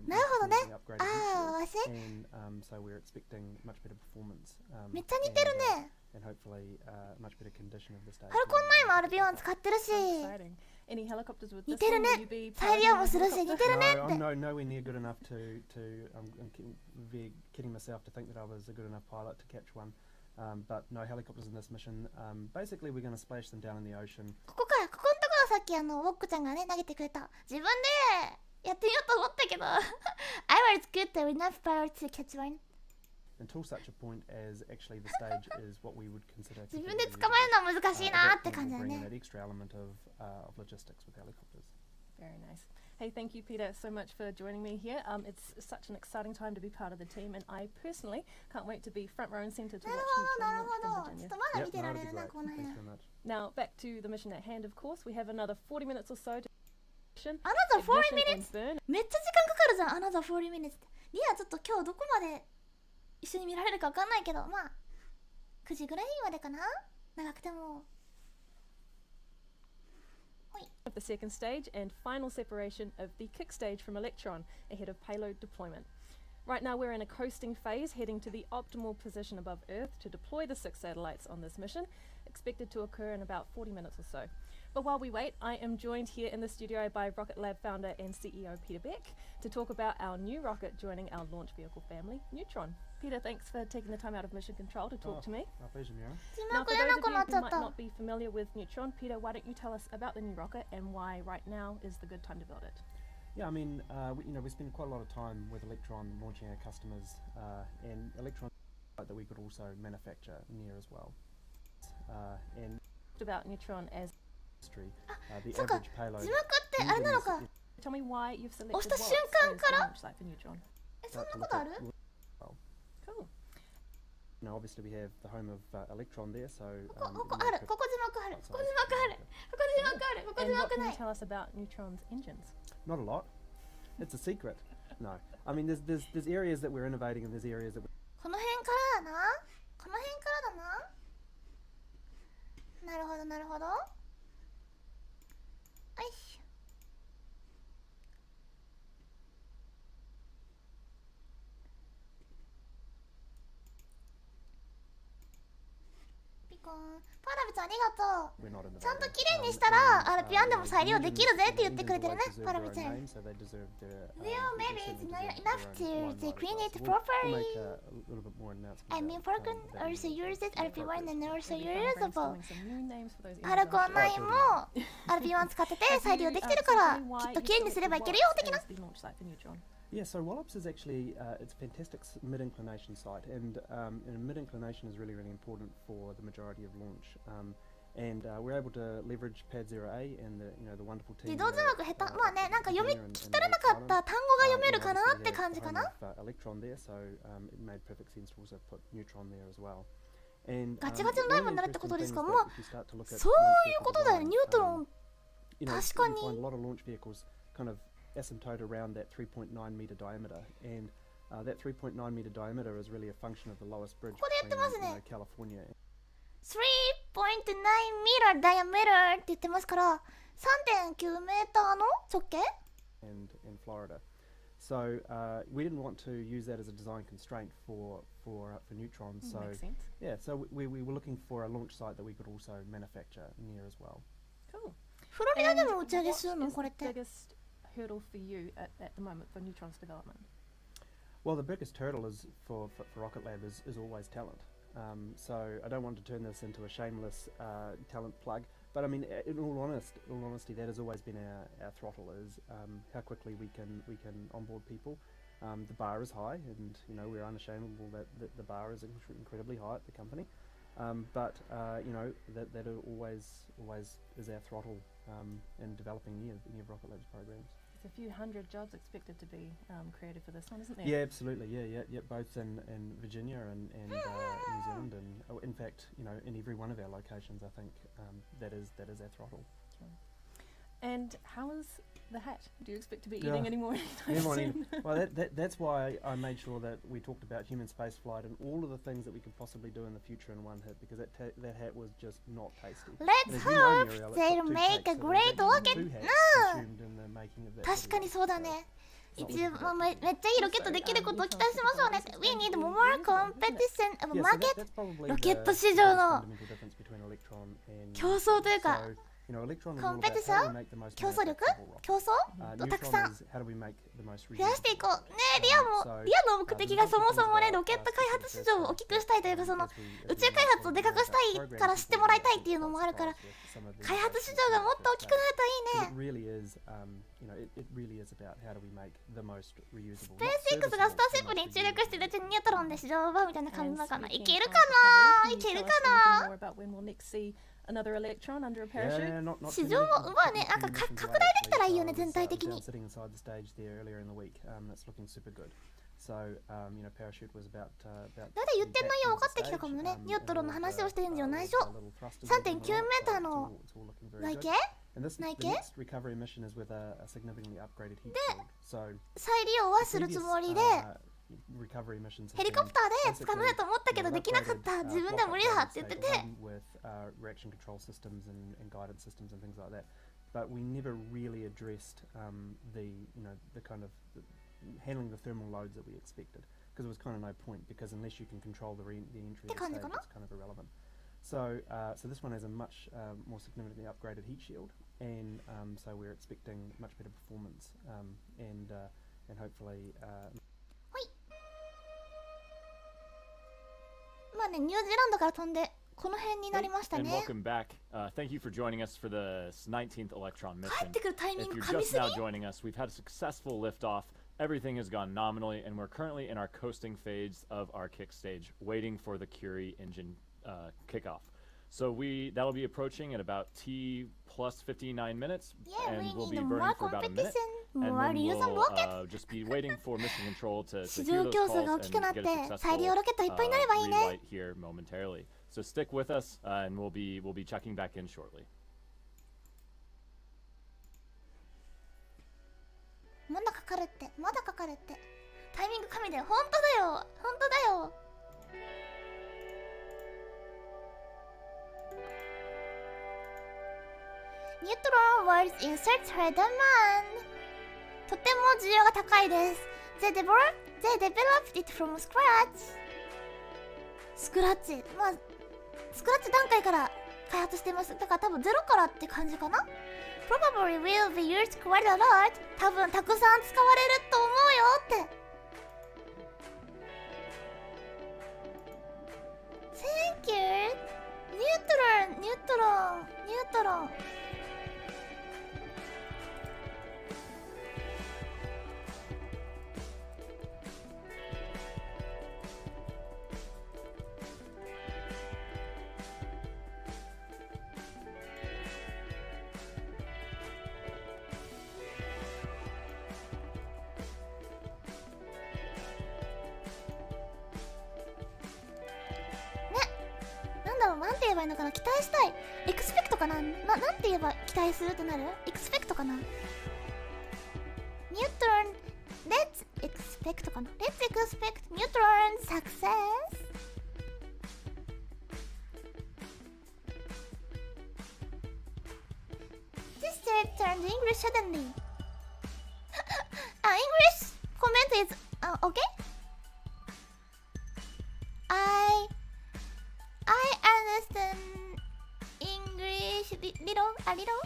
なるほどね。 upgraded ああ、わせ and so we're expecting much better performance. めっちゃ似てるね。 and hopefully much better condition of the stage. ファルコン9も RP1 使ってるし。Any helicopters with 似 this てる one, ね will you be 再利用もするし似てるね No, って I'm nowhere near good enough to I'm kidding myself to think that I was a good enough pilot to catch one. But no helicopters in this mission. Basically, we're going to splash them down in the ocean. ここのところさっきウォックちゃんがね投げてくれた自分でやってみようと思ったけど I was good enough pilot to catch one. Until such a point as actually the stage is what we would consider 自分で捕まえるのは難しいなって感じだ bringing ね that extra element of logistics with helicopters. Very nice. Hey, thank you, Peter, so much for joining me here. It's such an exciting time to be part of the team, and I personally can't wait to be front row and centre to watch Neutron launch from Virginia. ちょっとまだ見てられるなこの辺 Thanks very much. Now, back to the mission at hand, of course. We have another 40 minutes or so to mission. Another 40 ignition minutes? and burn. めっちゃ時間かかるじゃん Another 40 minutes ってリアちょっと今日どこまで一緒に見られるか分かんないけどまあ9時ぐらいまでかな長くても Of the second stage and final separation of the kick stage from Electron ahead of payload deployment. Right now we're in a coasting phase heading to the optimal position above Earth to deploy the 6 satellites on this mission, expected to occur in about 40 minutes or so. But while we wait, I am joined here in the studio by Rocketlab founder and CEO Peter Beck to talk about our new rocket joining our launch vehicle family, Neutron. Peter, thanks for taking the time out of Mission Control to talk to me. My pleasure, Mira. Now, for those of you who might not be familiar with Neutron, Peter, why don't you tell us about the new rocket and why right now is the good time to build it? Yeah, I mean, we spend quite a lot of time with Electron launching our customers, and Electron that we could also manufacture near as well. And about Neutron as history, the average payload. 字幕ってあれなのか Tell me why you've selected 押した Wallops 瞬間 as か the ら launch site for Neutron. そんなことある Cool. Now, obviously, we have the home of Electron there, so. ここあるここ字幕あるここ字幕あるここ字幕あるここ字 And what 幕 can な you い tell us about Neutron's engines? Not a lot. It's a secret. No, I mean, there's areas that we're innovating, and there's areas that. この辺からだなこの辺からだななるほどなるほどよしピコーンパラビちゃんありがとうちゃんと綺麗にしたらRP1 でも再利用できるぜって言ってくれてるねパラビちゃん Well, maybe it's not enough to clean it properly. I mean, Falcon also uses RP1 and also reusable. パラコン9も RP1 使ってて再利用できてるからきっと綺麗にすればいけるよ的な Yeah, so Wallops is actually it's a fantastic mid-inclination site, and mid-inclination is really important for the majority of launch. And we're able to leverage Pad 0A and the wonderful team. 自動字幕下手まあねなんか読み聞き取れなかった単語が読めるかなって感じかな Electron there, so it made perfect sense to also put Neutron there as well. And ガチガチのライブになるってことですかまあそういうことだよねニュートロン確かに a lot of launch vehicles kind of asymptote around that 3.9 meter diameter, and that 3.9 meter diameter is really a function of the lowest bridge between California. 3.9 meter diameter って言ってますから 3.9 メーターの直径 and Florida. So we didn't want to use that as a design constraint for Neutron. So yeah, so we were looking for a launch site that we could also manufacture near as well. Cool. フロリダでも打ち上げするのこれって hurdle for you at the moment for Neutron's development? Well, the biggest hurdle is for Rocketlab is always talent. So I don't want to turn this into a shameless talent plug, but I mean, in all honesty, that has always been our throttle is how quickly we can onboard people. The bar is high, and we're unashamedable that the bar is incredibly high at the company. But that always is our throttle in developing any of Rocketlab's programs. There's a few hundred jobs expected to be created for this one, isn't there? Yeah, absolutely. Yeah. Both in Virginia and New Zealand, and in fact, in every one of our locations, I think that is our throttle. And how is the hat? Do you expect to be eating any more anytime soon? Well, that's why I made sure that we talked about human spaceflight and all of the things that we could possibly do in the future in one hit, because that hat was just not tasty. Let's hope they'll make a great rocket. 確かにそうだね。一応めっちゃいいロケットできることを期待しましょうね。We need more competition of market. ロケット市場の競争というか、コンペティション、競争力、競争をたくさん増やしていこう。ねえ、リアの目的がそもそもね、ロケット開発市場を大きくしたいというか、その宇宙開発をでかくしたいから知ってもらいたいっていうのもあるから、開発市場がもっと大きくなるといいね。スペース X がスターシップに注力してるうちにニュートロンで市場を奪うみたいな感じだかな。いけるかな、いけるかな。Another Electron under a parachute. 市場もまあね、なんか拡大できたらいいよね、全体的に。So, you know, parachute was about だいたい言ってる内容分かってきたかもね。ニュートロンの話をしてるんじゃないでしょ。3.9 メーターの内径内径で再利用はするつもりで、ヘリコプターで使うと思ったけどできなかった、自分では無理だって言ってて、but we never really addressed the kind of handling the thermal loads that we expected, because there was kind of no point, because unless you can control the entry of the stage, it's kind of irrelevant. So this one has a much more significantly upgraded heat shield, and so we're expecting much better performance, and hopefully まあね、ニュージーランドから飛んでこの辺になりましたね。 And welcome back. Thank you for joining us for the 19th Electron mission. 帰ってくるタイミング If 噛 you're み just すぎ now joining us, we've had a successful liftoff. Everything has gone nominally, and we're currently in our coasting phase of our kick stage, waiting for the Curie engine kickoff. So that'll be approaching at about T plus 59 minutes, and we'll be burning for about a minute. And then we'll just be waiting for mission control to hear those calls and get a successful green light here momentarily. So stick with us, and we'll be checking back in shortly. まだかかるって、まだかかるって。タイミング神だよ。本当だよ。本当だよ。Neutron words insert her demand. とても需要が高いです。They developed it from scratch. スクラッチ。まあ、スクラッチ段階から開発してます。だから多分ゼロからって感じかな。Probably will be used quite a lot. 多分たくさん使われると思うよって。Thank you. ニュートロン。なんて言えばいいのかな、期待したい。エクスペクトかな、なんて言えば期待するってなる？エクスペクトかな。ニュートロン、Let's expect かな。Let's expect Neutron success. This chair turned English suddenly. English comment is okay? I understand English a little.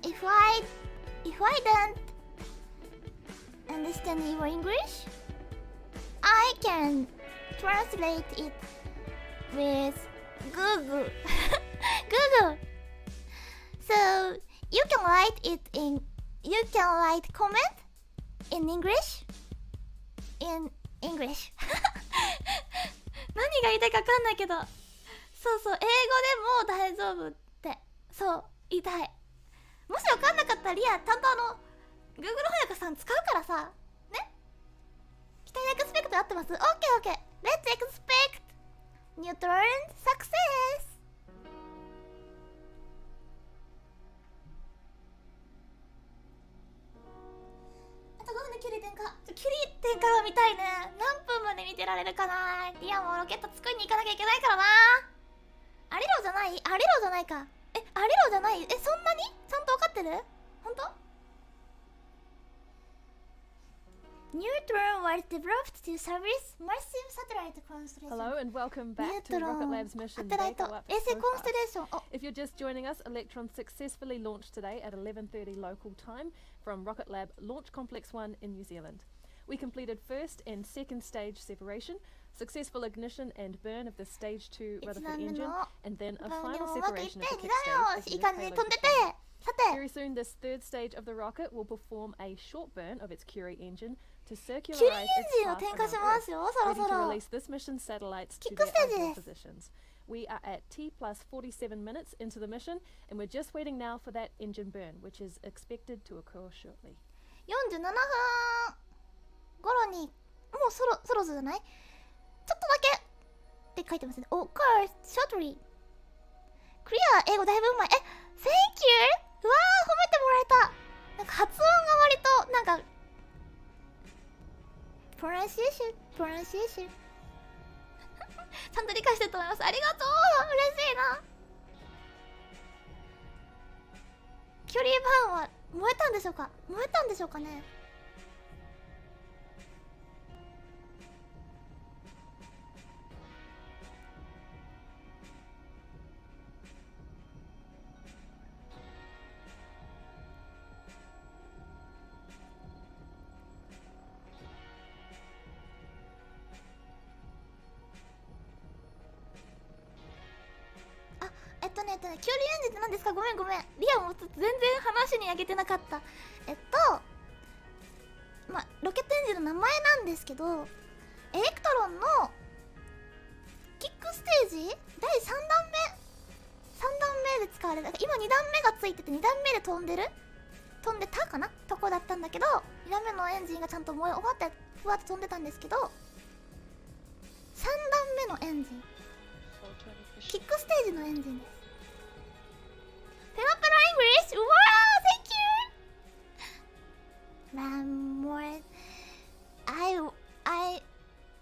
If I if I don't understand your English, I can translate it with Google. Google. So you can write comment in English. In English. 何が言いたいか分かんないけど、そうそう、英語でも大丈夫ってそう言いたい。もし分かんなかったらリアちゃんとGoogle 翻訳さん使うからさね。期待エクスペクト合ってます？ OKOK Let's expect Neutron success。あと5分でキュリー展開。キュリー展開は見たいね。何分まで見てられるかな。リアもロケット作りに行かなきゃいけないからな。アリロじゃない？アリロじゃないか。アリロじゃない？そんなにちゃんと分かってる？本当？Neutron was developed to service massive satellite constellation. Hello and welcome back to Rocketlab's mission Satellite Data Up衛星コンステレーション。 If you're just joining us, Electron successfully launched today at 11:30 local time from Rocketlab Launch Complex 1 in New Zealand. We completed first and second stage separation, successful ignition and burn of the stage 2 Rutherford engine, and then a final separation of the kickstage. Very soon, this third stage of the rocket will perform a short burn of its Curie engine to circularize its path around Earth, ready to release this mission's satellites to their ideal positions. We are at T plus 47 minutes into the mission, and we're just waiting now for that engine burn, which is expected to occur shortly. 47分頃にもうそろじゃない？ちょっとだけって書いてますね。Occur shortly。クリア英語だいぶうまい。Thank you。うわー、褒めてもらえた。なんか発音が割となんかプロナンシエーションちゃんと理解してると思います。ありがとう、嬉しいな。キュリーバーンは燃えたんでしょうか？燃えたんでしょうかね。キュリーエンジンって何ですか？ごめんリアも全然話にあげてなかった。ロケットエンジンの名前なんですけど、エレクトロンのキックステージ第3弾目で使われる。今2段目がついてて2段目で飛んでたかなとこだったんだけど、2段目のエンジンがちゃんと燃え終わってふわって飛んでたんですけど、3段目のエンジン、キックステージのエンジンです。ペラペライングリッシュ、うわー、Thank you。One more。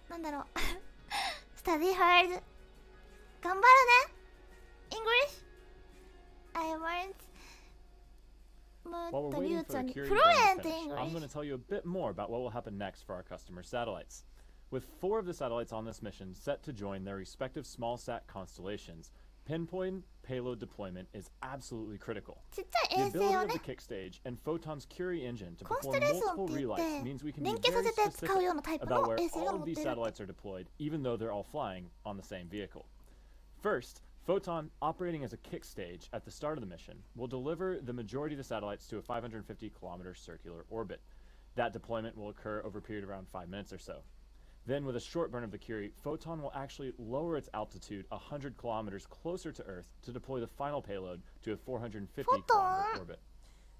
なんだろう。Study hard。頑張るね。English。I want。While we're waiting for the Curie burn to finish, I'm going to tell you a bit more about what will happen next for our customer satellites. With 4 of the satellites on this mission set to join their respective small-sat constellations, pinpoint payload deployment is absolutely critical. The ability of the kick stage and Photon's Curie engine to perform multiple relights means we can be very specific about where all of these satellites are deployed, even though they're all flying on the same vehicle. First, Photon, operating as a kick stage at the start of the mission, will deliver the majority of the satellites to a 550-kilometer circular orbit. That deployment will occur over a period of around 5 minutes or so. Then, with a short burn of the Curie, Photon will actually lower its altitude 100 kilometers closer to Earth to deploy the final payload to a 450-kilometer orbit.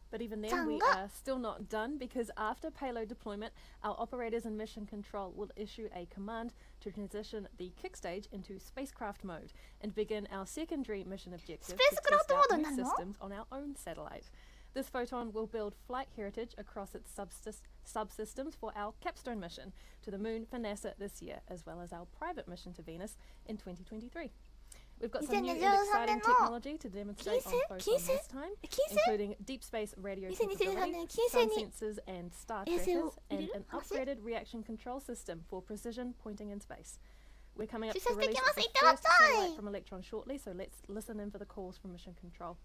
But even then, we are still not done, because after payload deployment, our operators in mission control will issue a command to transition the kick stage into spacecraft mode and begin our secondary mission objective to test out new systems on our own satellite. This Photon will build flight heritage across its subsystems for our capstone mission to the moon for NASA this year, as well as our private mission to Venus in 2023. We've got some new and exciting technology to demonstrate on Photon this time, including deep space radio capability, sun sensors and star trackers, and an upgraded reaction control system for precision pointing in space. We're coming up to release the first satellite from Electron shortly, so let's listen in for the calls from mission control.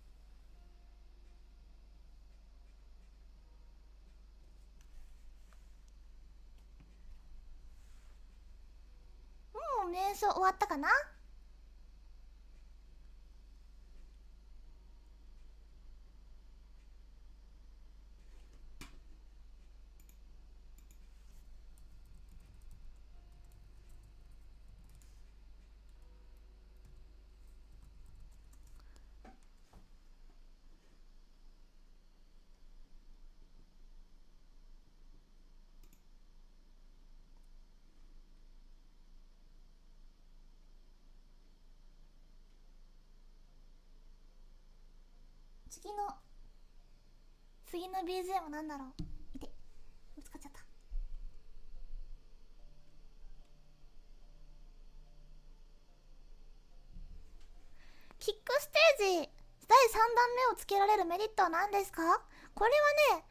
入園終わったかな。次の BGM なんだろう。いて、見つかっちゃった。キックステージ第3弾目をつけられるメリットは何ですか？これはね、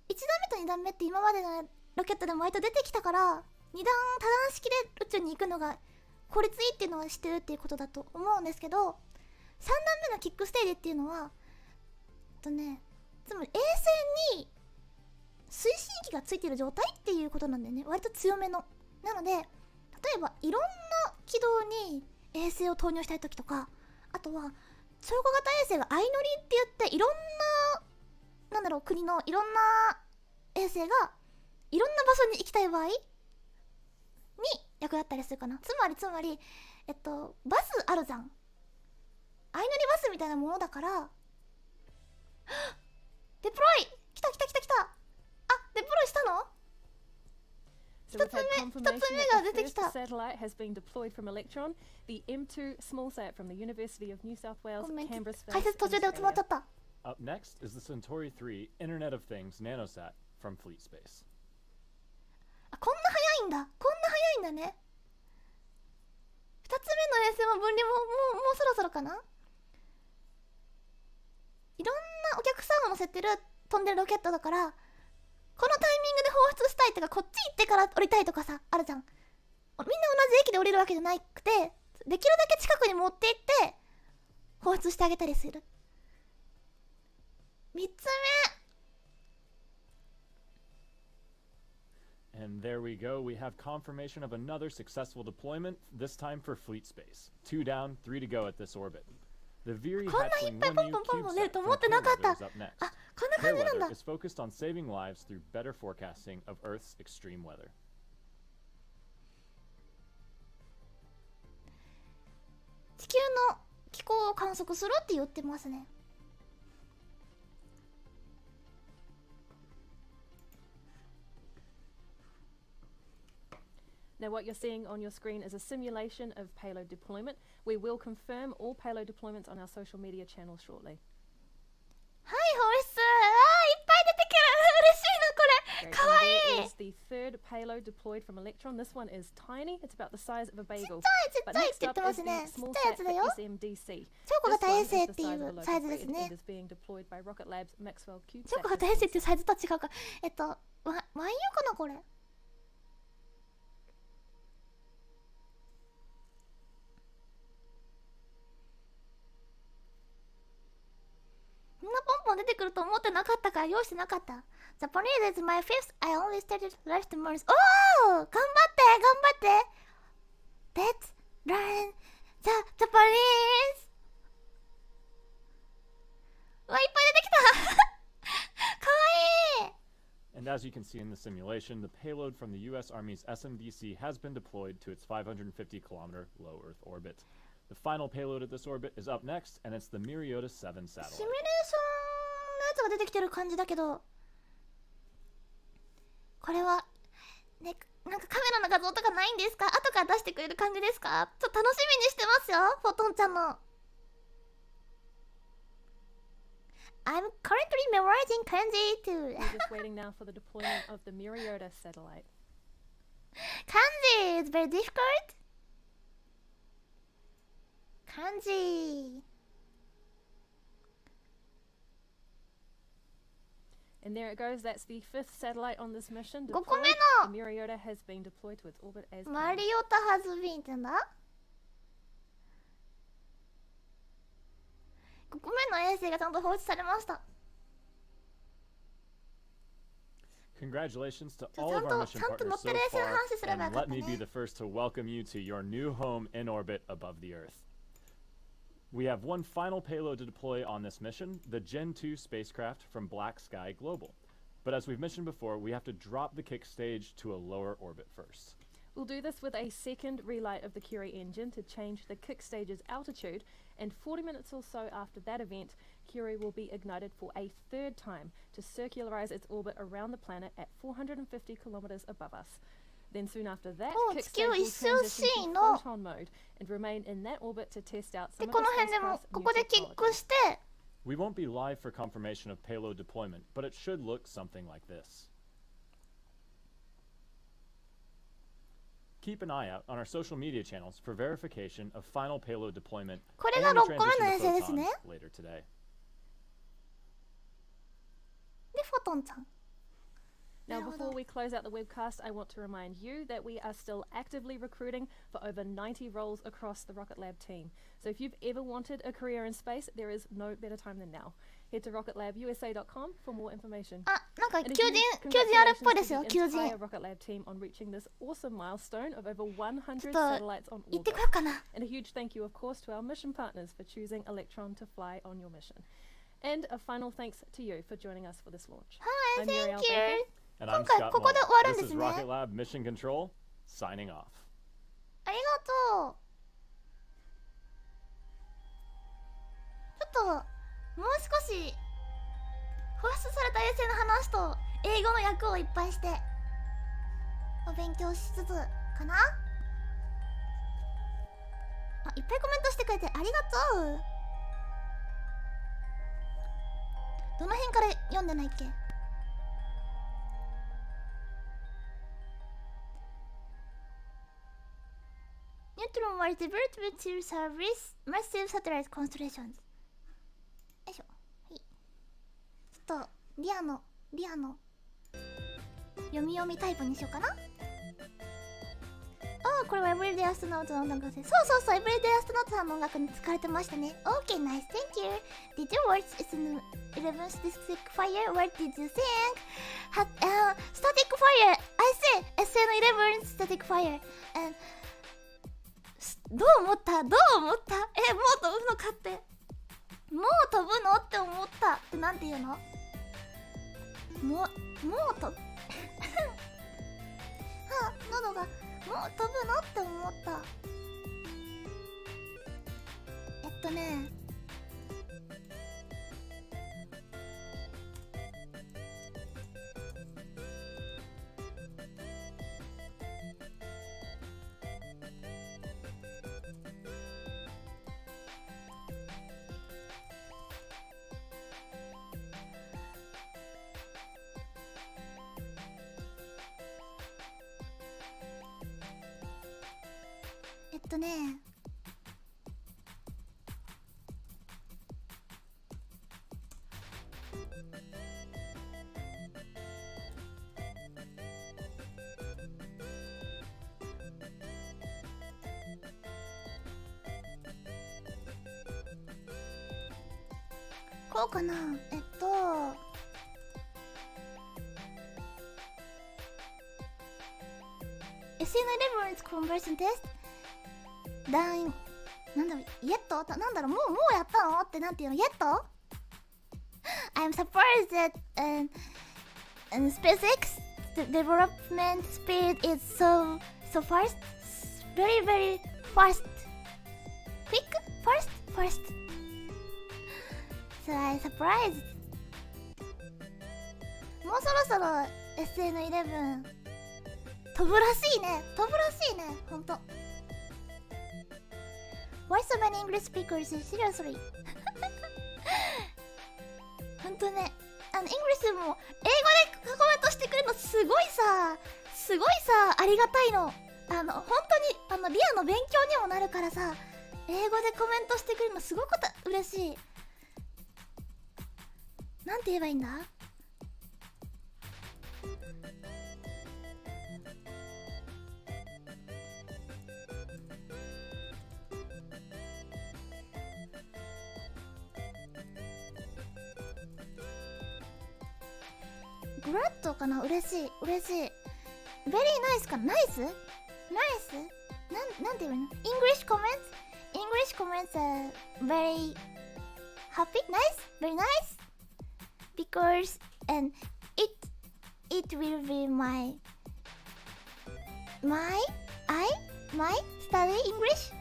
1段目と2段目って今までのロケットでも割と出てきたから、2段多段式で宇宙に行くのが効率いいっていうのは知ってるっていうことだと思うんですけど、3段目のキックステージっていうのはつまり衛星に推進機がついてる状態っていうことなんだよね。割と強めの。なので例えばいろんな軌道に衛星を投入したい時とか、あとは超小型衛星が相乗りって言っていろんな国のいろんな衛星がいろんな場所に行きたい場合に役立ったりするかな。つまりバスあるじゃん。相乗りバスみたいなものだからデプロイ来た。あ、デプロイしたの？一つ目が出てきた。Satellite has been deployed from Electron, the M2 small sat from the University of New South Wales, Canberra's解説途中で止まっちゃった。Up next is the Centauri 3 Internet of Things nanosat from Fleet Space. あ、こんな早いんだ。ね。2つ目の衛星も分離もうそろそろかな。いろんなお客さんを乗せてる飛んでるロケットだから、このタイミングで放出したいとか、こっち行ってから降りたいとかさ、あるじゃん。みんな同じ駅で降りるわけじゃなくて、できるだけ近くに持って行って放出してあげたりする。3つ目。And there we go. We have confirmation of another successful deployment, this time for Fleet Space. 2 down, 3 to go at this orbit. The Viri hatchling 1U CubeSat from Clearweather is up next. Clearweather is focused on saving lives through better forecasting of Earth's extreme weather. 地球の気候を観測するって言ってますね。Now what you're seeing on your screen is a simulation of payload deployment. We will confirm all payload deployments on our social media channels shortly. はい、放出。いっぱい出てくる。嬉しいな、これ。かわいい。Is the third payload deployed from Electron. This one is tiny. It's about the size of a bagel. ちっちゃいって言ってますね。ちっちゃいやつだよ。超小型衛星っていうサイズですね。超小型衛星っていうサイズとは違うか。ワンユーかな、これ。こんなポンポン出てくると思ってなかったから用意してなかった。Japanese is my fifth. I only started last month. おー、頑張って。Let's learn the Japanese. うわ、いっぱい出てきた。かわいい。And as you can see in the simulation, the payload from the US Army's SMDC has been deployed to its 550-kilometer low Earth orbit. The final payload at this orbit is up next, and it's the Myriota 7 satellite. シミュレーションのやつが出てきてる感じだけど、これはね、なんかカメラの画像とかないんですか？後から出してくれる感じですか？ちょっと楽しみにしてますよ、フォトンちゃんの。I'm currently memorizing kanji too. We're just waiting now for the deployment of the Myriota satellite. Kanji is very difficult. Kanji. And there it goes. That's the fifth satellite on this mission. 5個目の The Myriota has been deployed to its orbit as マリオタハズビンってなんだ？5個目の衛星がちゃんと放出されました。Congratulations to all of our mission partners so far, and let me be the first to welcome you to your new home in orbit above the Earth. We have one final payload to deploy on this mission, the Gen 2 spacecraft from Black Sky Global. But as we've mentioned before, we have to drop the kick stage to a lower orbit first. We'll do this with a second relight of the Curie engine to change the kick stage's altitude, and 40 minutes or so after that event, Curie will be ignited for a third time to circularize its orbit around the planet at 450 kilometers above us. Then soon after that, kick stage will transition to photon mode and remain in that orbit to test out some of the spacecraft's new technology. We won't be live for confirmation of payload deployment, but it should look something like this. Keep an eye out on our social media channels for verification of final payload deployment and the transition to photons later today. Now, before we close out the webcast, I want to remind you that we are still actively recruiting for over 90 roles across the Rocketlab team. So if you've ever wanted a career in space, there is no better time than now. Head to rocketlabusa.com for more information. Congratulations to the entire Rocketlab team on reaching this awesome milestone of over 100 satellites on orbit. And a huge thank you, of course, to our mission partners for choosing Electron to fly on your mission. And a final thanks to you for joining us for this launch. Hi, I'm thank you. And I'm Scott Muller. This is Rocketlab Mission Control, signing off. ありがとう。ちょっともう少し放出された衛星の話と英語の訳をいっぱいしてお勉強しつつかな。あ、いっぱいコメントしてくれてありがとう。どの辺から読んでないっけ。Neutron was developed to service massive satellite constellations. よいしょ。はい。ちょっとリアの読みタイプにしようかな。ああ、これは Everyday Astronaut の音楽です。そう、Everyday Astronaut さんの音楽に使われてましたね。Okay, nice, thank you. Did you watch S11 static fire? What did you think? Static fire! I say SN11 static fire. Andどう思った？もう飛ぶのかって。もう飛ぶのって思ったってなんて言うの？もう飛ぶはあ、喉がもう飛ぶのって思った。こうかな。SN11's conversion test done なんだろう、イエットなんだろう、もうやったのってなんていうの、イエット I'm surprised that SpaceX development speed is so fast, very fast, quick, fast. So I'm surprised. もうそろそろ SN11 飛ぶらしいね、ほんと。Why so many English speakers? Seriously? ほんとね、イングリッシュも英語でコメントしてくれるのすごいさ、ありがたいの。本当にリアの勉強にもなるからさ、英語でコメントしてくれるのすごく嬉しい。なんて言えばいいんだ？グラッドかな。嬉しい嬉しい。ベリーナイスかな。ナイスナイスなんて言うの。 English comments are very happy, nice, very nice, because and it will be my study English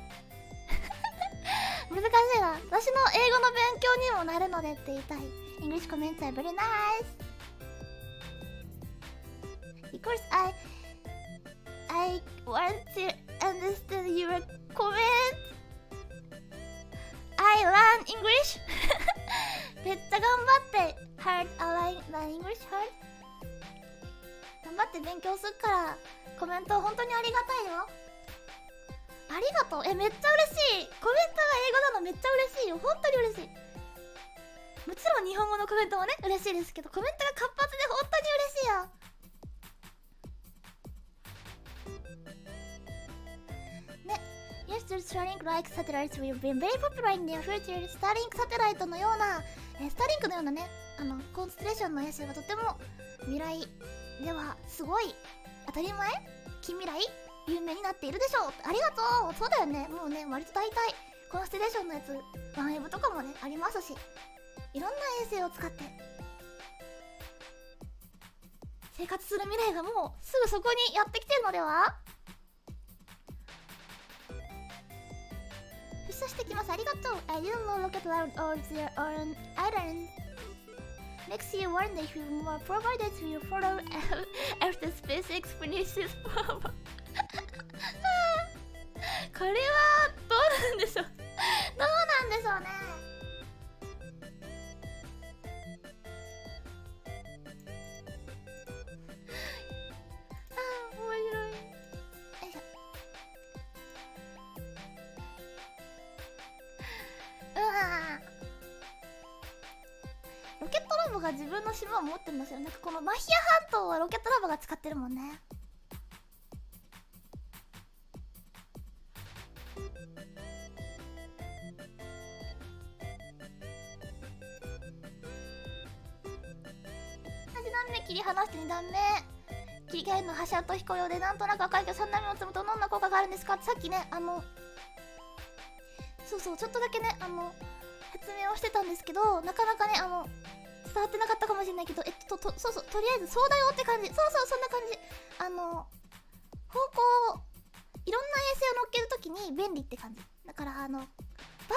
難しいな。私の英語の勉強にもなるのでって言いたい。 English comments are very nice because I want to understand your comment. I learn English めっちゃ頑張って hard I learn English hard 頑張って勉強するからコメント本当にありがたいよ。ありがとう。めっちゃ嬉しい。コメントが英語なのめっちゃ嬉しいよ。本当に嬉しい。もちろん日本語のコメントもね嬉しいですけど、コメントが活発で本当に嬉しいよ。Yes, Starlink like satellites will be very popular in the future. Starlink サテライトのような、スターリンクのようなね、コンステレーションの衛星がとても未来ではすごい当たり前、近未来有名になっているでしょう。ありがとう。そうだよね。もうね、割と大体コンステレーションのやつ、ワンウェブとかもねありますし、いろんな衛星を使って生活する未来がもうすぐそこにやってきてるのでは。出社してきます。ありがとう。I didn't know Rocketlab or their own island. Makes you wonder if more providers will follow after SpaceX finishes power. これはどうなんでしょう。どうなんでしょうね。面白い。よいしょ。ロケットラボが自分の島を持ってますよね。このマヒア半島はロケットラボが使ってるもんね。8段目切り離して2段目切り替えの発射と飛行用でなんとなく赤いけど3段目を積むとどんな効果があるんですかって、さっきねそうちょっとだけね説明をしてたんですけど、なかなかね伝わってなかったかもしれないけど、とりあえずそうだよって感じ。そんな感じ。方向いろんな衛星を乗っけるときに便利って感じだから、バ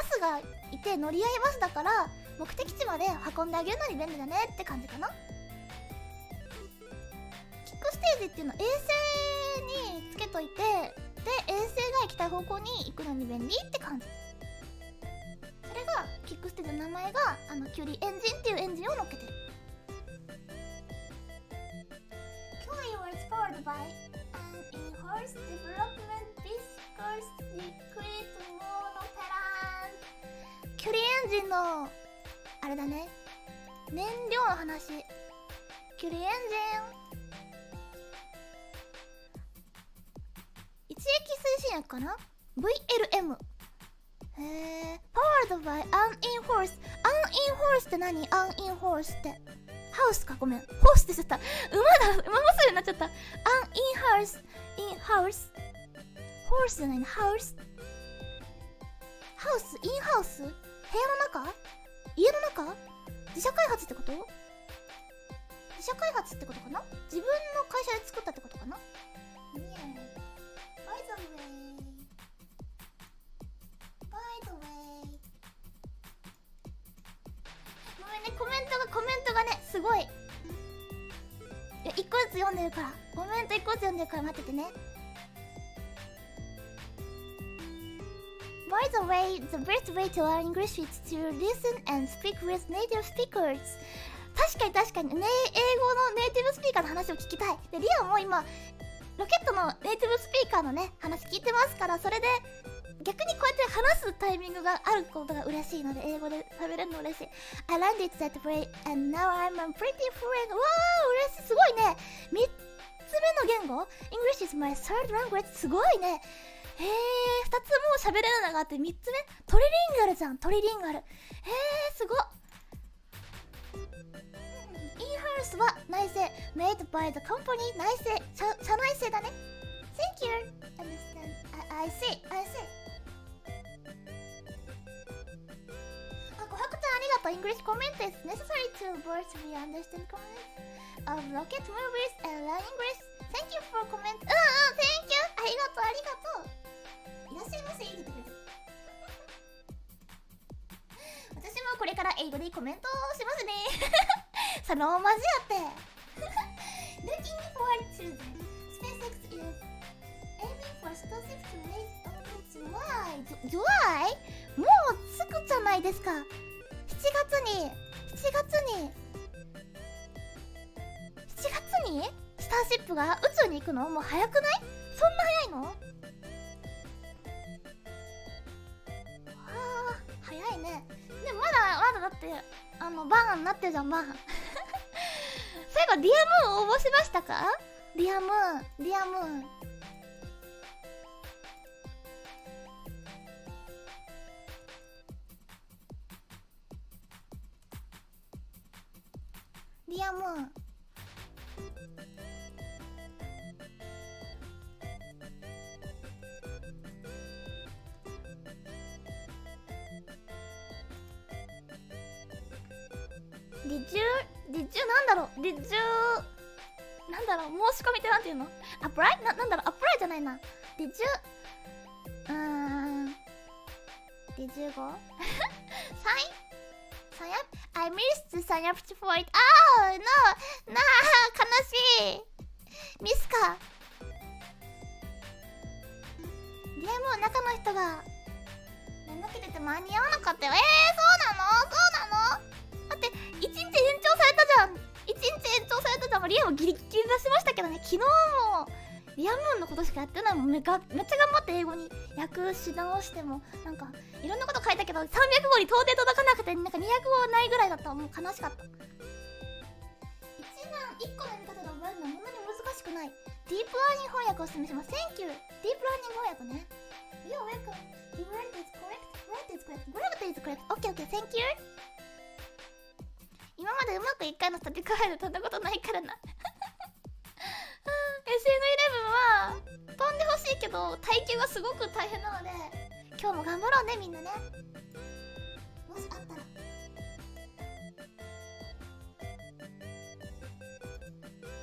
スがいて乗り合いバスだから目的地まで運んであげるのに便利だねって感じかな。キックステージっていうのは衛星につけといて、で衛星が行きたい方向に行くのに便利って感じ。それがキックステージの名前がキュリーエンジンっていうエンジンを乗っけてる。キュリー was powered by an in-house development discourse liquid monopellant。 キュリーエンジンのあれだね、燃料の話。キュリーエンジン一液推進薬かな、 VLM。 Powered by uninforced。 uninforced って何？ uninforced ってハウスか。ごめん、ホースって言っちゃった。馬娘になっちゃった。uninhouse in-house ホースじゃないの、ハウス。ハウス、インハウス、部屋の中、家の中、自社開発ってこと？自社開発ってことかな？自分の会社で作ったってことかな？ Yeah. By the way ごめんね、コメントがねすごい。いや、1個ずつ読んでるから、コメント1個ずつ読んでるから待っててね。By the way, the best way to learn English is to listen and speak with native speakers。 確かにね、英語のネイティブスピーカーの話を聞きたい。で、リアも今ロケットのネイティブスピーカーのね話聞いてますから、それで逆にこうやって話すタイミングがあることが嬉しいので、英語で喋れるの嬉しい。I learned it that way and now I'm pretty fluent。 わー、嬉しい。すごいね。3つ目の言語 English is my third language。 すごいね。2つもう喋れるのがあって、3つ目トリリンガルじゃん。トリリンガル。すごっ。インハ Earth は内製 made by the company 内製社内製だね。 Thank you understand I see あ、500ちゃんありがとう。 English comment is necessary to both we understand comments of rocket movies and learn English. Thank you for comment. Thank you ありがとう。いらっしゃいませ。言ってくれて私もこれから英語でコメントをしますねそのまじやってLooking forward to the SpaceX is aiming for Starship to raise July もうすぐじゃないですか。7月にスターシップが宇宙に行くのもう早くない？そんな早いの？早いね。でもまだだってバーンなってるじゃん、バーンそういえばディアムーン応募しましたか？ディアムーンディアムーンなんだろう申し込みってなんていうの？アプライ？なんだろうアプライじゃないな。Did you go? sign up? I missed the sign up for it. Oh no! 悲しいミスか。でも中の人が連絡出て間に合わなかったよ。そうなのだって1日延長されたじゃん。リアもギリギリ出しましたけどね。昨日もリアムーンのことしかやってないもん。めっちゃ頑張って英語に訳し直してもなんかいろんなこと書いたけど300語に到底届かなくてなんか200語ないぐらいだったらもう悲しかった。1個の読み方で覚えるのはそんなに難しくない。ディープラーニング翻訳をおすすめします。 Thank you ディープラーニング翻訳ね。 You're welcome. The word is correct. Gravity is correct. Okay, thank you. 今までうまく1回のスタティックファイル飛んだことないからなSN11 は飛んでほしいけど耐久がすごく大変なので今日も頑張ろうねみんなね。もしあったら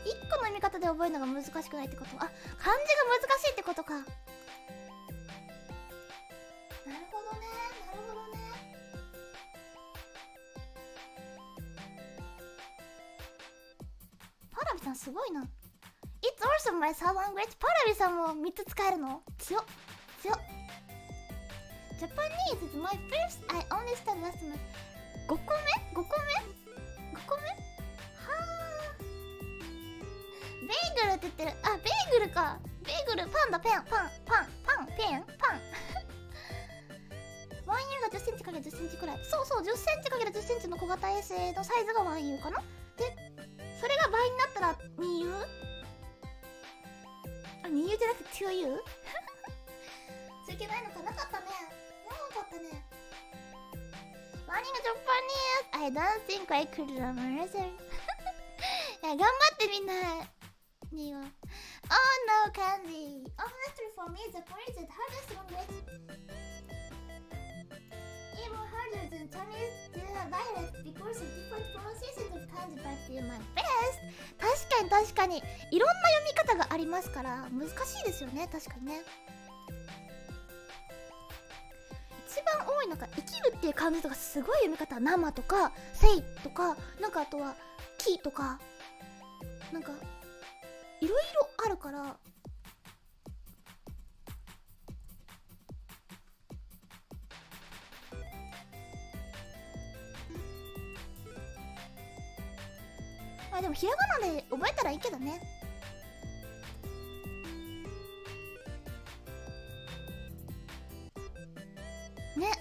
1個の読み方で覚えるのが難しくないってこと？あ、漢字が難しいってことか。なるほどね。パラビさんすごいな。 It's also my third language. パラビさんも3つ使えるの？強っ。Japanese is my first. I only started last month. 5個目はー。ベーグルって言ってる。あ、ベーグルか。ベーグル、パンだ、パン 1U が 10cm × 10cm くらい。そう 10cm × 10cm の小型衛星のサイズが 1U かな。でそれが倍になったら 2U？ あ、2U じゃなくて 2U？ ついけないのかなかったね。Learning Japanese. I don't think I could learn myself. いや、頑張ってみんな。には。Oh no, Candy. Honestly, for me, Japanese is the hardest language. Even harder than Chinese dialect because of different pronunciations of kanji, but do my best. 確かにいろんな読み方がありますから難しいですよね。確かにね。一番多いのが生きるっていう漢字とかすごい読み方。生とか生とかなんかあとは木とかなんかいろいろあるからでもひらがなで覚えたらいいけどね。ね、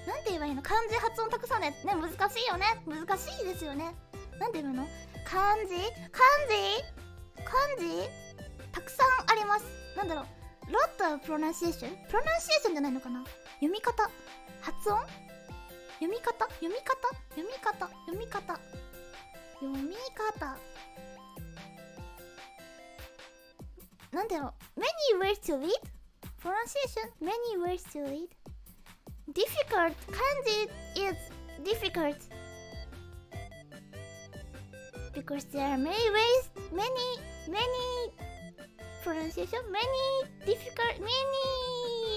なんて言えばいいの？漢字発音たくさんでね、難しいよね。難しいですよね。なんて言うの？漢字たくさんあります。なんだろう、lot of pronunciation じゃないのかな。読み方、発音、読み方読み方なんだろう many ways to read pronunciation many ways to read difficult 漢字 is difficult because there are many ways many pronunciation many difficult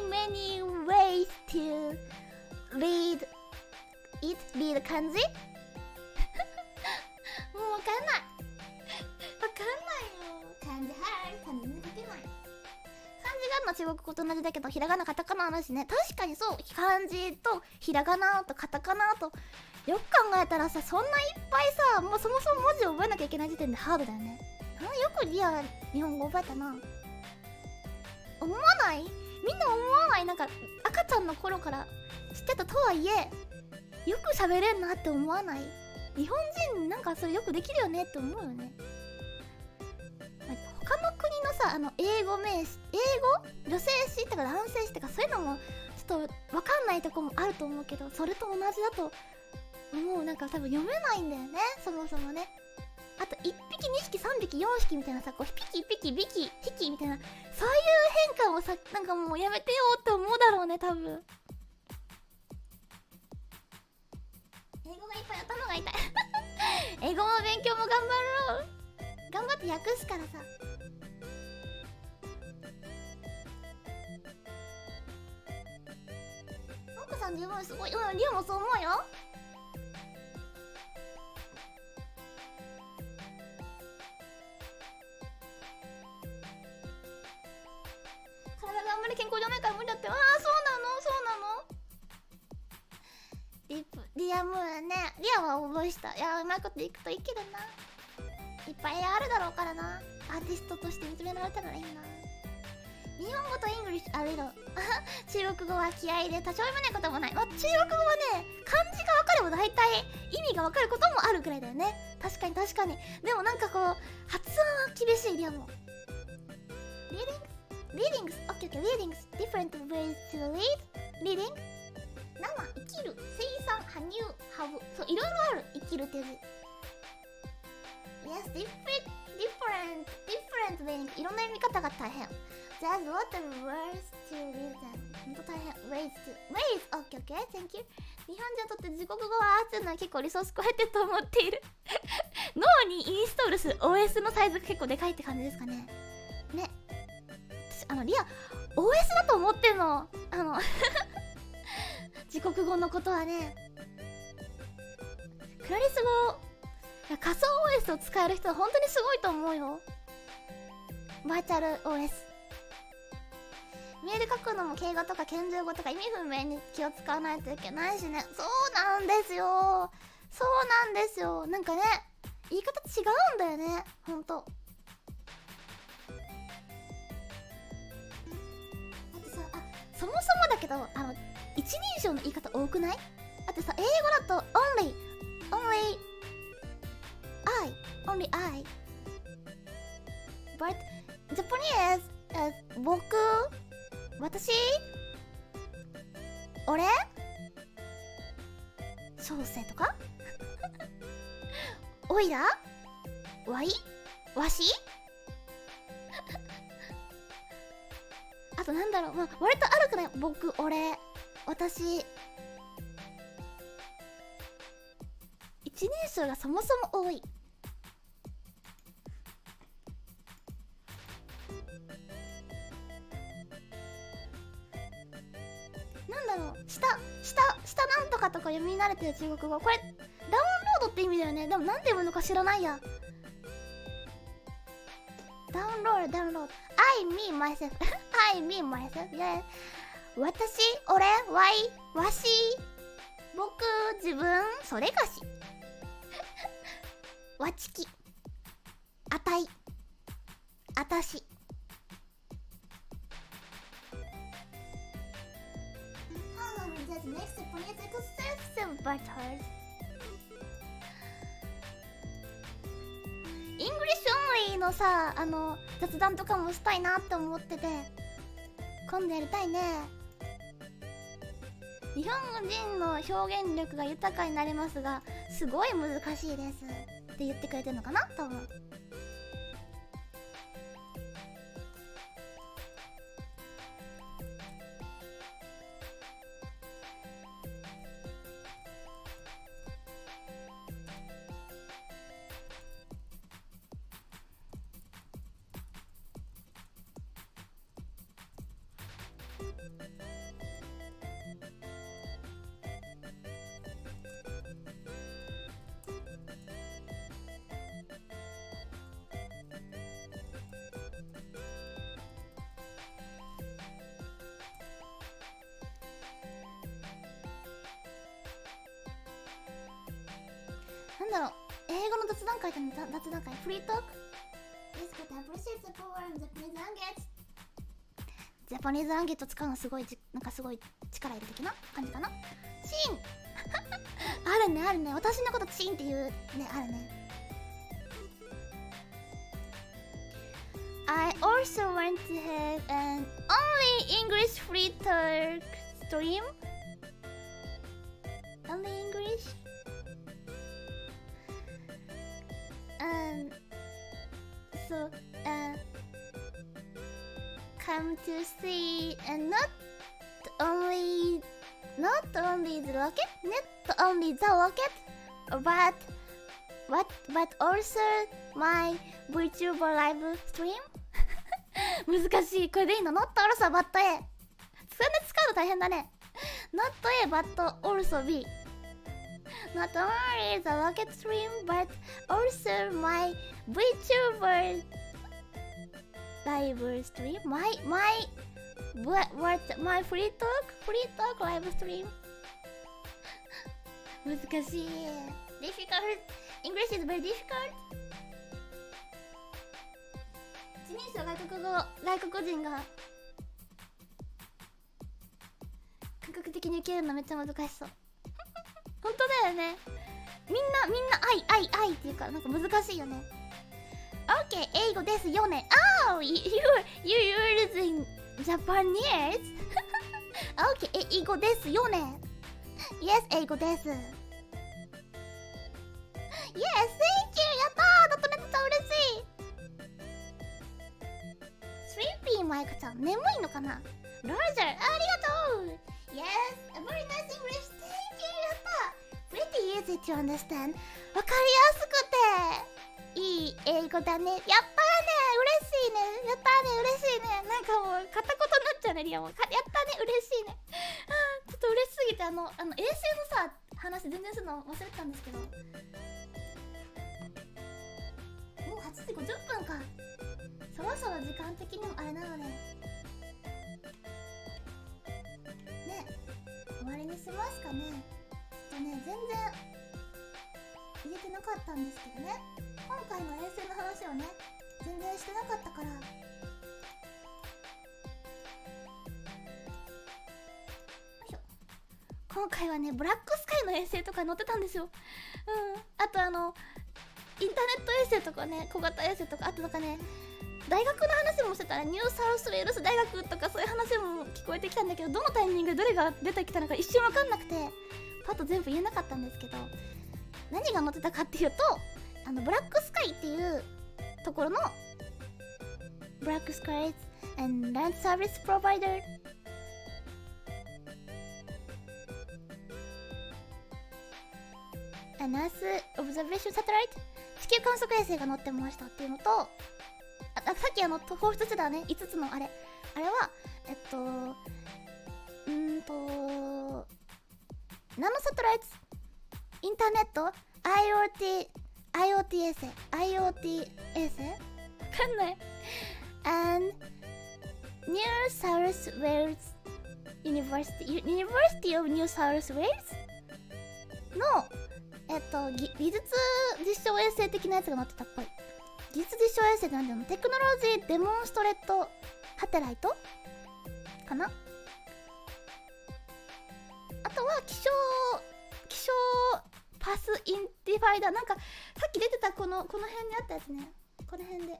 many ways to read it read 漢字もうわかんないよ漢字はい漢字に書けない漢字があるのは中国語と同じだけどひらがなカタカナあるしね確かにそう漢字とひらがなとカタカナとよく考えたらさそんないっぱいさもうそもそも文字を覚えなきゃいけない時点でハードだよねよくリア日本語覚えたな思わないみんな思わないなんか赤ちゃんの頃から知ってたとはいえよく喋れんなって思わない日本人なんかそれよくできるよねって思うよね他の国のさ英語名詞英語女性詞とか男性詞とかそういうのもちょっと分かんないとこもあると思うけどそれと同じだともうなんか多分読めないんだよねそもそもねあと1匹2匹3匹4匹みたいなさこうピキみたいなそういう変化をさなんかもうやめてよって思うだろうね多分英語がいっぱい頭が痛い英語も勉強も頑張ろう頑張って訳すからさ奥さん十分すごいリオもそう思うよ体があんまり健康じゃないから無理だってそうなのリアムねリアは覚えしたいやうまいこといくといいけどないっぱいあるだろうからなアーティストとして認められたらいいな日本語とイングリッシュ中国語は気合いで多少読めないこともない中国語はね漢字が分かれば大体意味が分かることもあるくらいだよね確かにでもなんかこう発音は厳しいリアもreadings okay readings different ways to read reading 生きる生産羽入ハブそういろいろある生きるって字Yes, different meaning いろんな読み方が大変 There's a lot of words to read them ほんと大変 ways okay thank you 日本人にとって自国語はっていうのは結構リソース超えてると思っている脳にインストールする OS のサイズが結構でかいって感じですかねね私リア OS だと思ってんの自国語のことはねクラリス語仮想 OS を使える人は本当にすごいと思うよバーチャル OS メール書くのも敬語とか謙譲語とか意味不明に気を使わないといけないしねそうなんですよなんかね言い方違うんだよねほんとだってさそもそもだけど一人称の言い方多くない？だってさ英語だと only I but Japanese is 僕私俺小生とかおいらわいわしあとなんだろう割とあるくない僕俺私一人称がそもそも多いなんだろう下なんとかとか読み慣れてる中国語これダウンロードって意味だよねでもなんて読むのか知らないやダウンロードI mean myself yeah 私俺わいわし僕自分それがしわちきあたいあたしイングリッシュオンリーのさ雑談とかもしたいなって思ってて今度やりたいね日本人の表現力が豊かになりますがすごい難しいですって言ってくれてるのかな多分。なんだろう、英語の雑談会って雑談会フリートーク This could appreciate the power of Japanese language。 ジャパニーズランゲット使うのすごいなんかすごい力いる的な感じかな。チンあるねあるね、私のことチンって言うね、あるね。I also want to have an only English free talk stream. Only English? So, come to see, and not only the rocket, not only the rocket, but also my VTuber live stream. 難しい。これでいいの？ Not also but A。それで使うの大変だね。Not A but also B。Not only the rocket stream, but also my VTuber live stream. My free talk live stream. 難しい。Difficult. English is very difficult. 一人称外国人が感覚的に受けるのめっちゃ難しそう。本当だよね。みんな愛っていうかなんか難しいよね。OK、英語ですよね。Oh, you're using Japanese? OK、英語ですよね。Yes、英語です。Yes、thank you。やったー。だとめっちゃ嬉しい。スリーピーマイクちゃん、眠いのかな？ロジャー、ありがとう。Yes、a very nice English。Thank you。やった。Pretty easy to understand。わかりやすくていい英語だね。やったーね。嬉しいね。やったーね。嬉しいね。なんかもう片言になっちゃうね。リアもやったーね。嬉しいね。ちょっと嬉しすぎて衛星のさ話全然するの忘れてたんですけど、もう8時50分か。そろそろ時間的にもあれなのでね、終わりにしますかね。ちょっとね、全然言えてなかったんですけどね、今回の衛星の話をね全然してなかったから、今回はねブラックスカイの衛星とか載ってたんですよ。あとインターネット衛星とかね、小型衛星とか、あとなんかね大学の話もしてたら、ニューサウスウェールズ大学とかそういう話も聞こえてきたんだけど、どのタイミングでどれが出てきたのか一瞬分かんなくてパッと全部言えなかったんですけど、何が載ってたかっていうと、ブラックスカイっていうところのブラックスカイ and Land Service Provider and Earth Observation Satellite 地球観測衛星が載ってましたっていうのと、さっき放出してたね、5つのあれはナノサテライト、インターネット、IoT 衛星わかんない and New South Wales University of New South Wales の技術実証衛星的なやつが載ってたっぽい。技術実証衛星ってなんだろう、テクノロジーデモンストレートサテライトかな。あとは気象パスインティファイダー、なんかさっき出てたこの辺にあったやつね、この辺で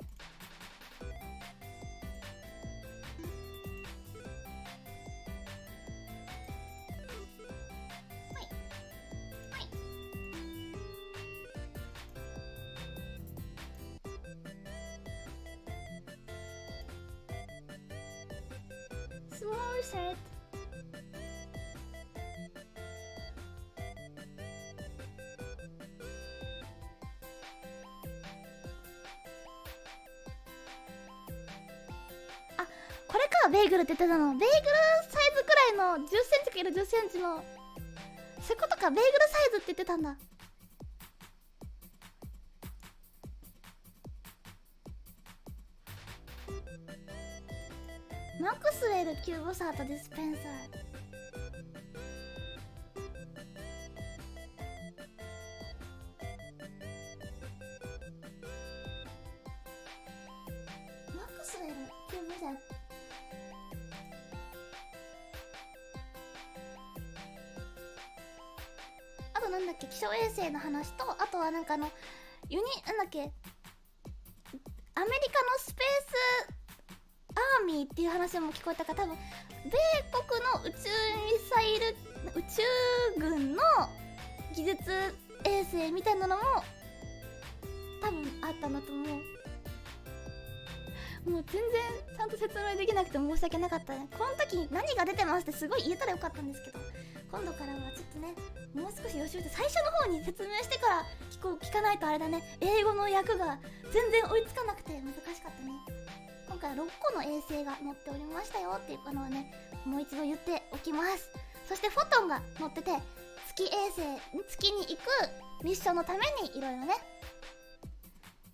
small set. これか、ベーグルって言ってたの。ベーグルサイズくらいの10センチかける10センチの、そういうことか。ベーグルサイズって言ってたんだ。マクスウェルキューブサーとディスペンサー。マクスウェルキューブサー。あとなんだっけ、気象衛星の話と、あとはなんかなんだっけ、アメリカのスペースアーミーっていう話も聞こえたから、多分米国の宇宙ミサイル、宇宙軍の技術衛星みたいなのも多分あったんだと思う。もう全然ちゃんと説明できなくて申し訳なかったね。この時何が出てますってすごい言えたらよかったんですけど、今度からはちょっとね、もう少し予習して最初の方に説明してから聞かないとあれだね。英語の訳が全然追いつかなくて難しかったね。今回は6個の衛星が乗っておりましたよっていうのはね、もう一度言っておきます。そしてフォトンが乗ってて、月に行くミッションのためにいろいろね、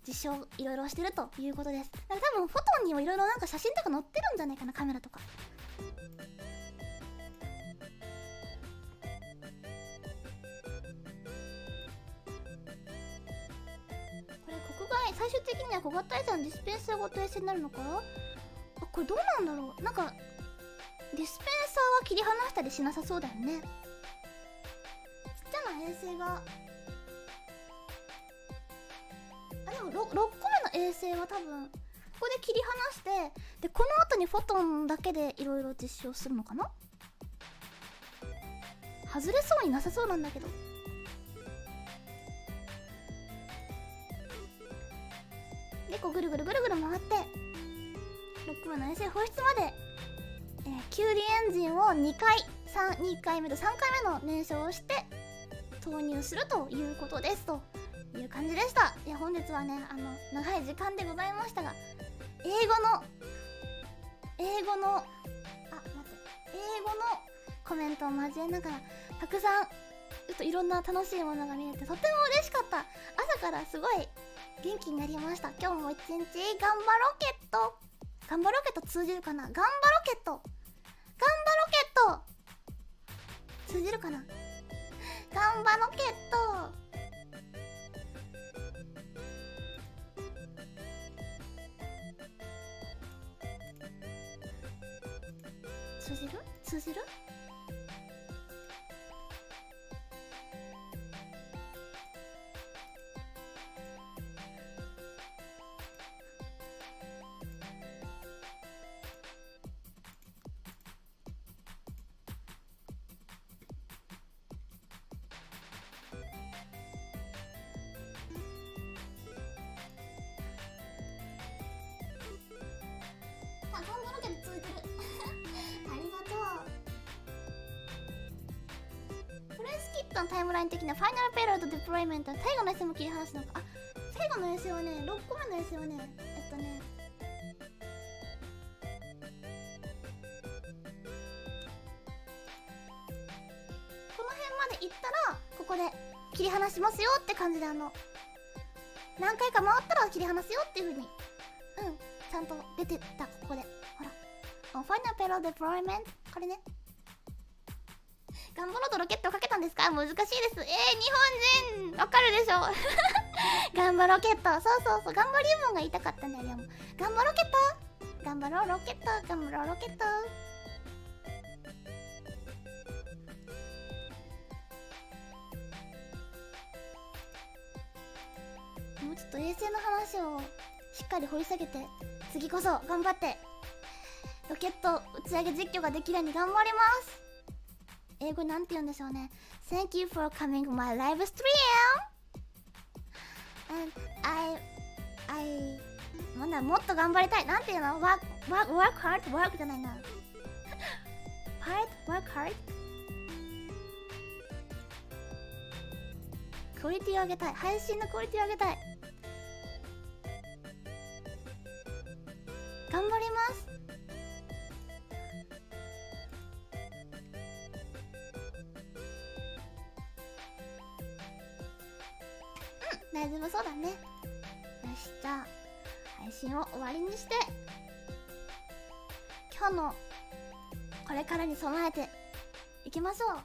実証いろいろしてるということです。だから多分フォトンにもいろいろなんか写真とか載ってるんじゃないかな、カメラとか。最終的には小型衛星のディスペンサーごと衛星になるのか。これどうなんだろう。なんかディスペンサーは切り離したりしなさそうだよね。ちっちゃな衛星がでも 6個目の衛星は多分ここで切り離して、でこの後にフォトンだけでいろいろ実証するのかな。外れそうになさそうなんだけど。でこうぐるぐるぐるぐる回って6個目の衛星放出まで、キュウリエンジンを2回目と3回目の燃焼をして投入するということですという感じでした。いや本日はね長い時間でございましたが、英語のコメントを交えながらたくさんちょっといろんな楽しいものが見れてとても嬉しかった。朝からすごい元気になりました。今日も一日ガンバロケット。ガンバロケット通じるかな。ガンバロケット通じるかな。ガンバロケット通じるタイムライン的なファイナルペイロードデプロイメント、最後の衛星も切り離すのか。最後の衛星はね、6個目の衛星はね、この辺まで行ったらここで切り離しますよって感じで、何回か回ったら切り離すよっていう風にちゃんと出てた。ここでほらファイナルペイロードデプロイメント、これね。ガンバロとロケットをかけたんですか。難しいです。日本人わかるでしょガンバロケット、そうガンバリウムが言いたかったね。ガンバロケット、ガンバロロケット、ガンバロロケット。もうちょっと衛星の話をしっかり掘り下げて、次こそ頑張ってロケット打ち上げ実況ができるように頑張ります。英語なんて言うんでしょうね。 Thank you for coming my live stream and I もっと頑張りたい。なんていうの、work hard work じゃないな hard, work hard. クオリティを上げたい。配信のクオリティを上げたい。頑張ります。大丈夫そうだね。よし、じゃあ配信を終わりにして今日のこれからに備えていきましょう。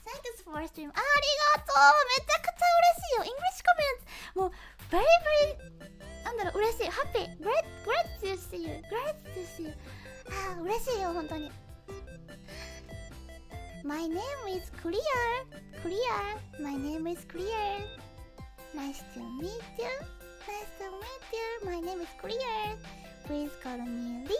Thanks for stream。 ありがとう。めちゃくちゃ嬉しいよ。 English comment もう very very なんだろう、嬉しい。 Happy great to see you great to see you。 あー嬉しいよ本当に。 My name is Clear My name is Clear Nice to meet you. Nice to meet you. My name is Clear. Please call me Ria.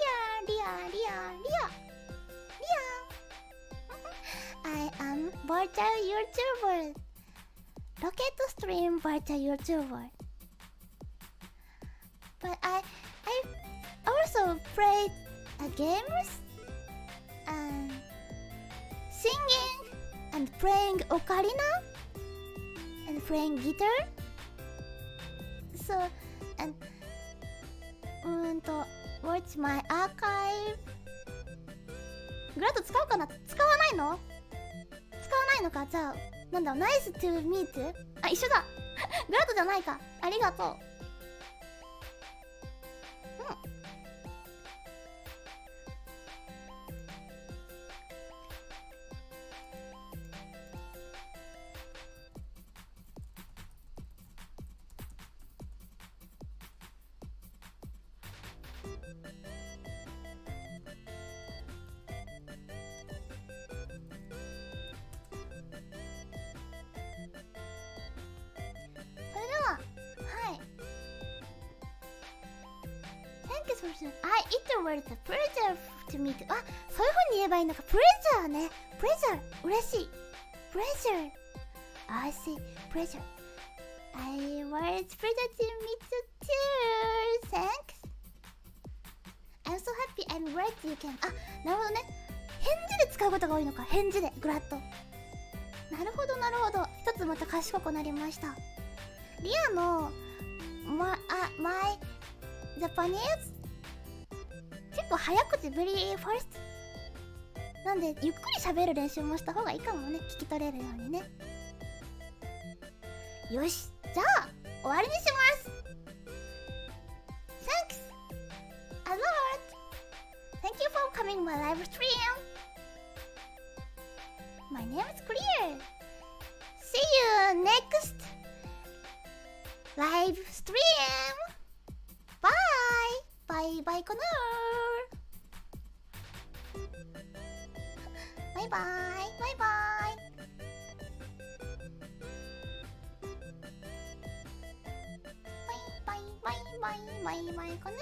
I am virtual YouTuber. Rocket stream virtual YouTuber. But I also play games and singing and playing ocarina and playing guitar. So, and watch my archive. グラッド使うかな？使わないの？使わないのか。じゃあなんだろう、Nice to meet。 あ、一緒だ。グラッドじゃないか。ありがとう。I it was a pleasure to meet you. あ、そういう風に言えばいいのか。pleasure ね。pleasure 嬉しい。pleasure I see pleasure. I was pleasure to meet you too. Thanks. I'm so happy. I'm glad you can. あ、なるほどね。返事で使うことが多いのか。返事でグラッド。なるほどなるほど。一つまた賢くなりました。リアのmy Japanese結構早口very fast なんでゆっくり喋る練習もした方がいいかもね。聞き取れるようにね。よし、じゃあ終わりにします。 Thanks a lot. Thank you for coming my live stream. My name is Clear. See you next live stream. Bye. Bye byeかな。バイバイバイバイ。バイバイバイバイバイかな。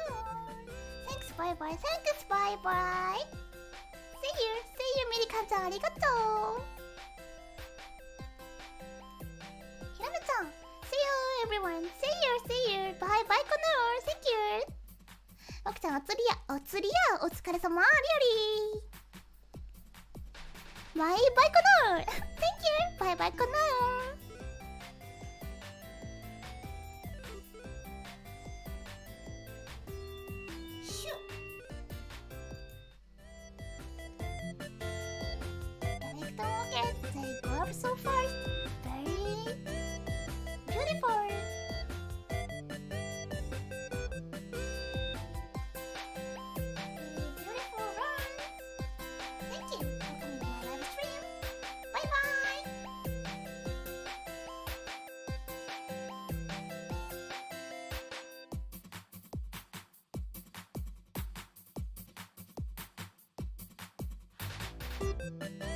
Thanks bye bye Thanks bye bye. See you ミリカンちゃんありがとう。ひらめちゃん See you everyone. See you bye bye かな。 Thank you。わくちゃんお釣りやお疲れ様。リアリーバイバイコナー。 Thank you バイバイコナー。シュElectron rockets, they go up so fast. Very beautiful. Bye.